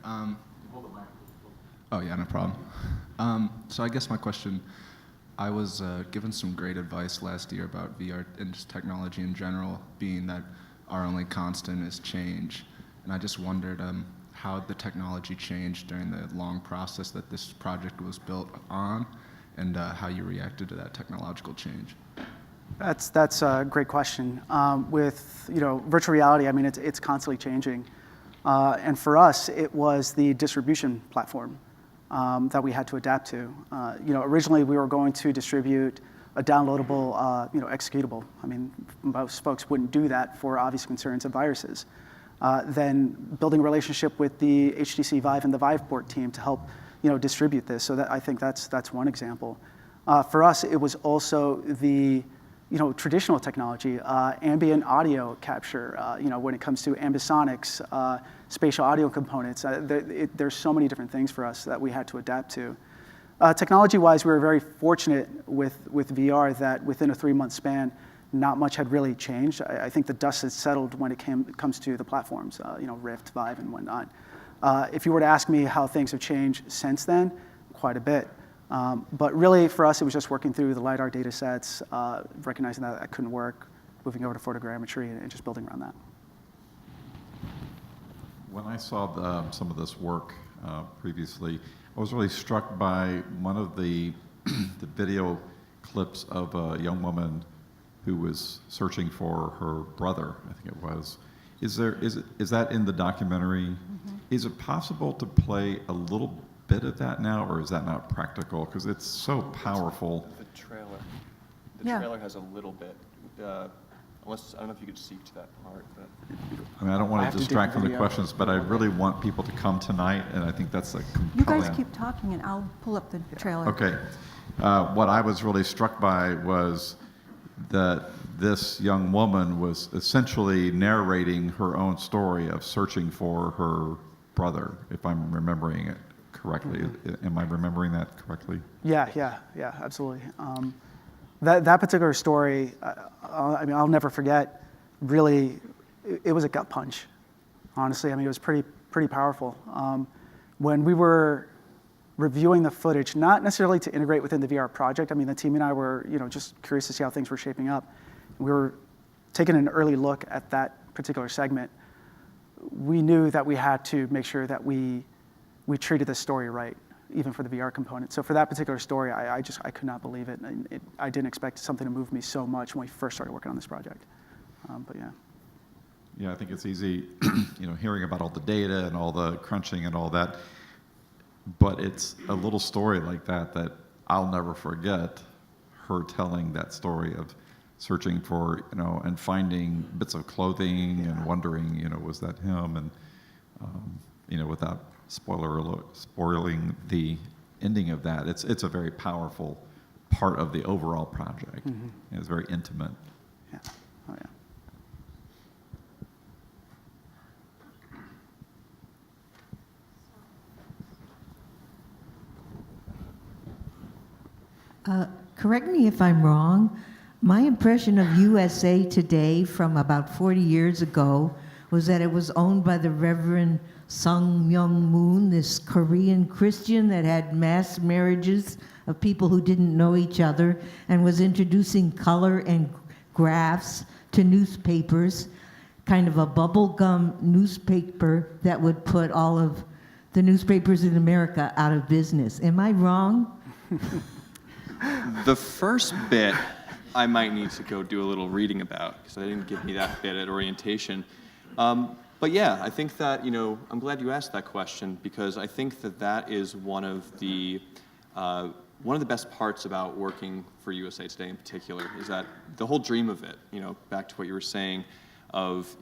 Oh yeah, no problem. So I guess my question, I was given some great advice last year about VR and just technology in general, being that our only constant is change. And I just wondered how the technology changed during the long process that this project was built on, and how you reacted to that technological change. That's a great question. With virtual reality, I mean, it's constantly changing, and for us, it was the distribution platform that we had to adapt to. Originally we were going to distribute a downloadable, executable. I mean, most folks wouldn't do that for obvious concerns of viruses. Then building a relationship with the HTC Vive and the Viveport team to help, distribute this. So I think that's one example. For us, it was also the traditional technology, ambient audio capture, when it comes to ambisonics, spatial audio components. There's so many different things for us that we had to adapt to. Technology-wise, we were very fortunate with VR that within a 3-month span, not much had really changed. I think the dust has settled when it comes to the platforms, Rift, Vive, and whatnot. If you were to ask me how things have changed since then, quite a bit. But really, for us, it was just working through the LIDAR data sets, recognizing that couldn't work, moving over to photogrammetry, and just building around that. When I saw some of this work previously, I was really struck by one of the video clips of a young woman who was searching for her brother, I think it was. Is that in the documentary? Mm-hmm. Is it possible to play a little bit of that now, or is that not practical? Because it's so powerful. The trailer has a little bit. Unless, I don't know if you could speak to that part. But. I mean, I don't want to distract from the questions, but I really want people to come tonight, and I think that's a compelling. You guys keep talking, and I'll pull up the trailer. Okay. What I was really struck by was that this young woman was essentially narrating her own story of searching for her brother, if I'm remembering it correctly. Mm-hmm. Am I remembering that correctly? Yeah, absolutely. That particular story, I'll never forget. Really, it was a gut punch. Honestly, I mean, it was pretty powerful. When we were reviewing the footage, not necessarily to integrate within the VR project. I mean, the team and I were, just curious to see how things were shaping up. We were taking an early look at that particular segment. we knew that we had to make sure that we treated the story right, even for the VR component. So for that particular story, I could not believe it. And I didn't expect something to move me so much when we first started working on this project. But yeah. Yeah, I think it's easy, hearing about all the data and all the crunching and all that. But it's a little story like that I'll never forget, her telling that story of searching for, and finding bits of clothing and wondering, was that him? And, without spoiling the ending of that, it's a very powerful part of the overall project. Mm-hmm. It's very intimate. Yeah. Oh, yeah. Correct me if I'm wrong. My impression of USA Today from about 40 years ago was that it was owned by the Reverend Sung Myung Moon, this Korean Christian that had mass marriages of people who didn't know each other and was introducing color and graphs to newspapers, kind of a bubblegum newspaper that would put all of the newspapers in America out of business. Am I wrong? The first bit I might need to go do a little reading about, because they didn't give me that bit at orientation. But yeah, I think that, I'm glad you asked that question, because I think that is one of the best parts about working for USA Today in particular, is that the whole dream of it, back to what you were saying, of,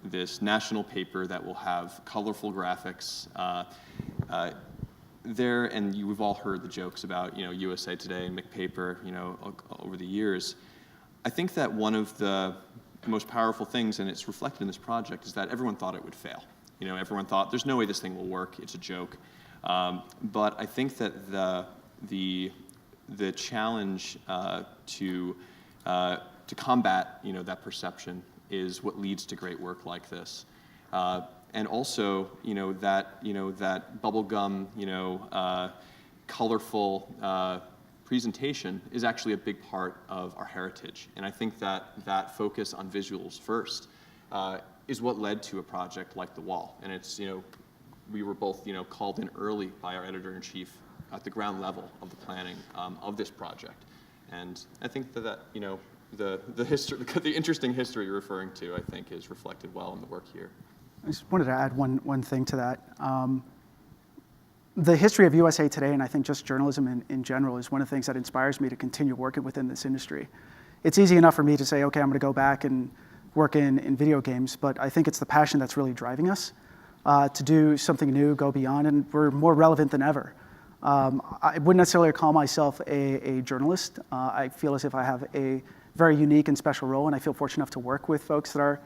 this national paper that will have colorful graphics, there, and we've all heard the jokes about, USA Today and McPaper, over the years. I think that one of the most powerful things, and it's reflected in this project, is that everyone thought it would fail. Everyone thought, there's no way this thing will work, it's a joke. But I think that the challenge to combat, that perception is what leads to great work like this. And also, that bubblegum, colorful presentation is actually a big part of our heritage. And I think that focus on visuals first is what led to a project like The Wall. And it's, we were both, called in early by our editor-in-chief at the ground level of the planning of this project. And I think that the history, the interesting history you're referring to, I think, is reflected well in the work here. I just wanted to add one thing to that. The history of USA Today, and I think just journalism in general, is one of the things that inspires me to continue working within this industry. It's easy enough for me to say, okay, I'm going to go back and work in video games, but I think it's the passion that's really driving us to do something new, go beyond, and we're more relevant than ever. I wouldn't necessarily call myself a journalist. I feel as if I have a very unique and special role, and I feel fortunate enough to work with folks that are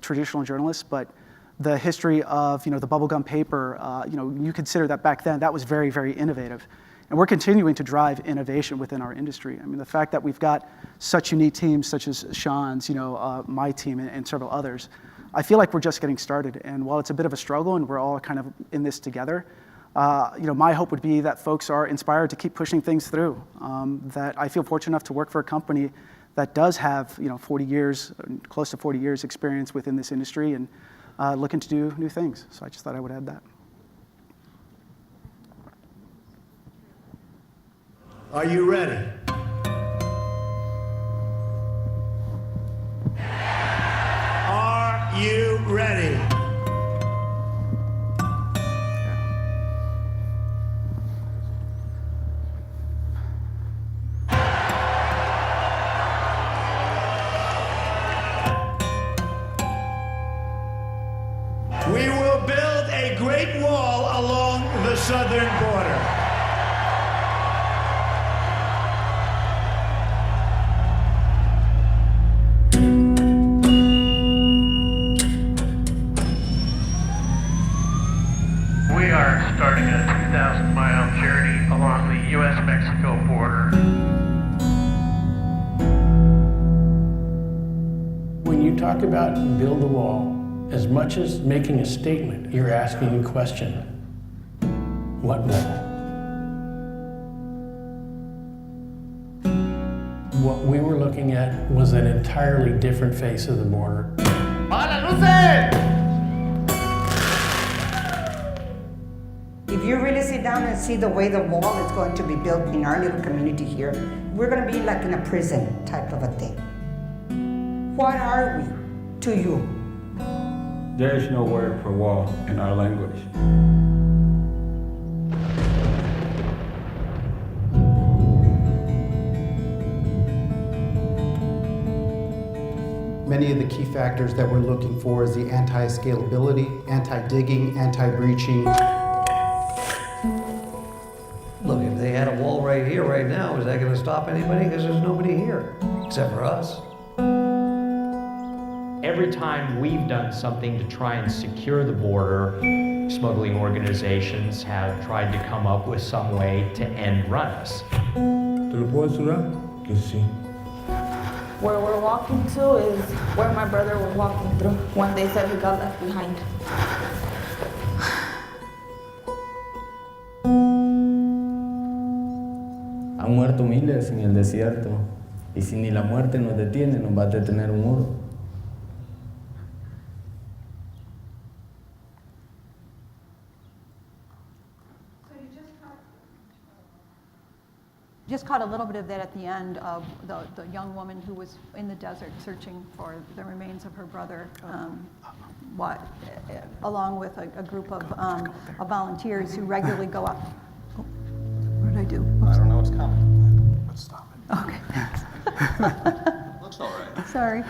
traditional journalists, but the history of the bubblegum paper, you consider that back then, that was very, very innovative. And we're continuing to drive innovation within our industry. I mean, the fact that we've got such unique teams such as Shawn's, my team and several others, I feel like we're just getting started. And while it's a bit of a struggle and we're all kind of in this together, my hope would be that folks are inspired to keep pushing things through, that I feel fortunate enough to work for a company that does have 40 years, close to 40 years experience within this industry, and looking to do new things. So I just thought I would add that. Are you ready? Are you ready? We will build a great wall along the southern border. We are starting a 2,000-mile journey along the U.S.-Mexico border. When you talk about build a wall, as much as making a statement, you're asking a question. What wall? What we were looking at was an entirely different face of the border. ¡A las luces! you really sit down and see the way the wall is going to be built in our little community here, we're going to be like in a prison type of a thing. What are we to you? There is no word for wall in our language. Many of the key factors that we're looking for is the anti-scalability, anti-digging, anti-breaching. Look, if they had a wall right here, right now, is that going to stop anybody? Because there's nobody here, except for us. Every time we've done something to try and secure the border, smuggling organizations have tried to come up with some way to end run us. ¿Te lo puedo asegurar? Que sí. Where we're walking to is where my brother was walking through when they said he got left behind. Han muerto miles en el desierto, y si ni la muerte nos detiene, nos va a detener un muro. Just caught a little bit of that at the end of the young woman who was in the desert searching for the remains of her brother, along with a group of volunteers who regularly go out. Oh, what did I do? Oops. I don't know what's coming. Let's stop it. Okay. Looks all right. Sorry.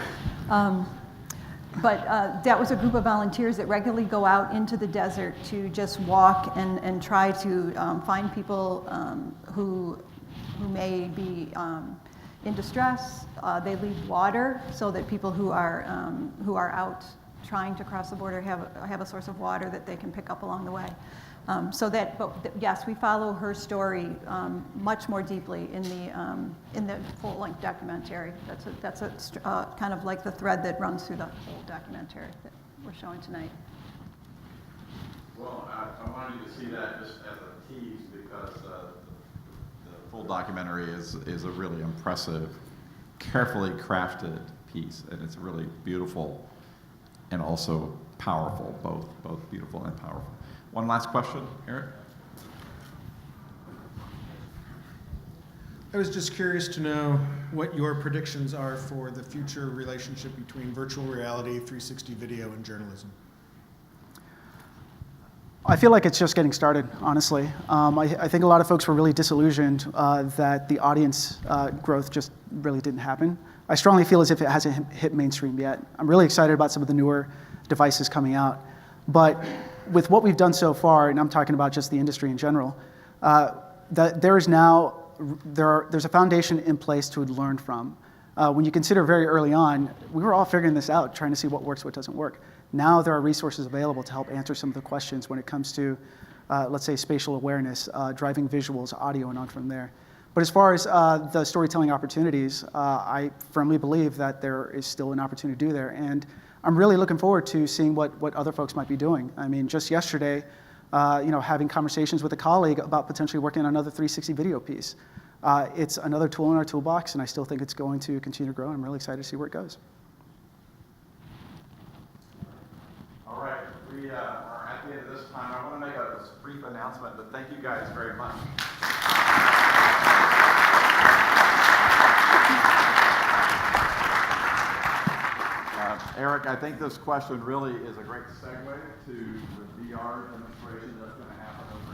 But that was a group of volunteers that regularly go out into the desert to just walk and try to find people who may be in distress. They leave water so that people who are out trying to cross the border have a source of water that they can pick up along the way. Yes, we follow her story much more deeply in the full-length documentary. That's kind of like the thread that runs through the whole documentary that we're showing tonight. Well, I wanted you to see that just as a tease because the full documentary is a really impressive, carefully crafted piece, and it's really beautiful and also powerful, both beautiful and powerful. One last question, Eric? I was just curious to know what your predictions are for the future relationship between virtual reality, 360 video, and journalism. I feel like it's just getting started, honestly. I think a lot of folks were really disillusioned that the audience growth just really didn't happen. I strongly feel as if it hasn't hit mainstream yet. I'm really excited about some of the newer devices coming out. But with what we've done so far, and I'm talking about just the industry in general, that there's a foundation in place to learn from. When you consider very early on, we were all figuring this out, trying to see what works, what doesn't work. Now there are resources available to help answer some of the questions when it comes to, let's say, spatial awareness, driving visuals, audio, and on from there. But as far as the storytelling opportunities, I firmly believe that there is still an opportunity to do there. And I'm really looking forward to seeing what other folks might be doing. I mean, just yesterday, having conversations with a colleague about potentially working on another 360 video piece. It's another tool in our toolbox, and I still think it's going to continue to grow. I'm really excited to see where it goes. All right, we are at the end of this time. I want to make a brief announcement, but thank you guys very much. Eric, I think this question really is a great segue to the VR demonstration that's going to happen over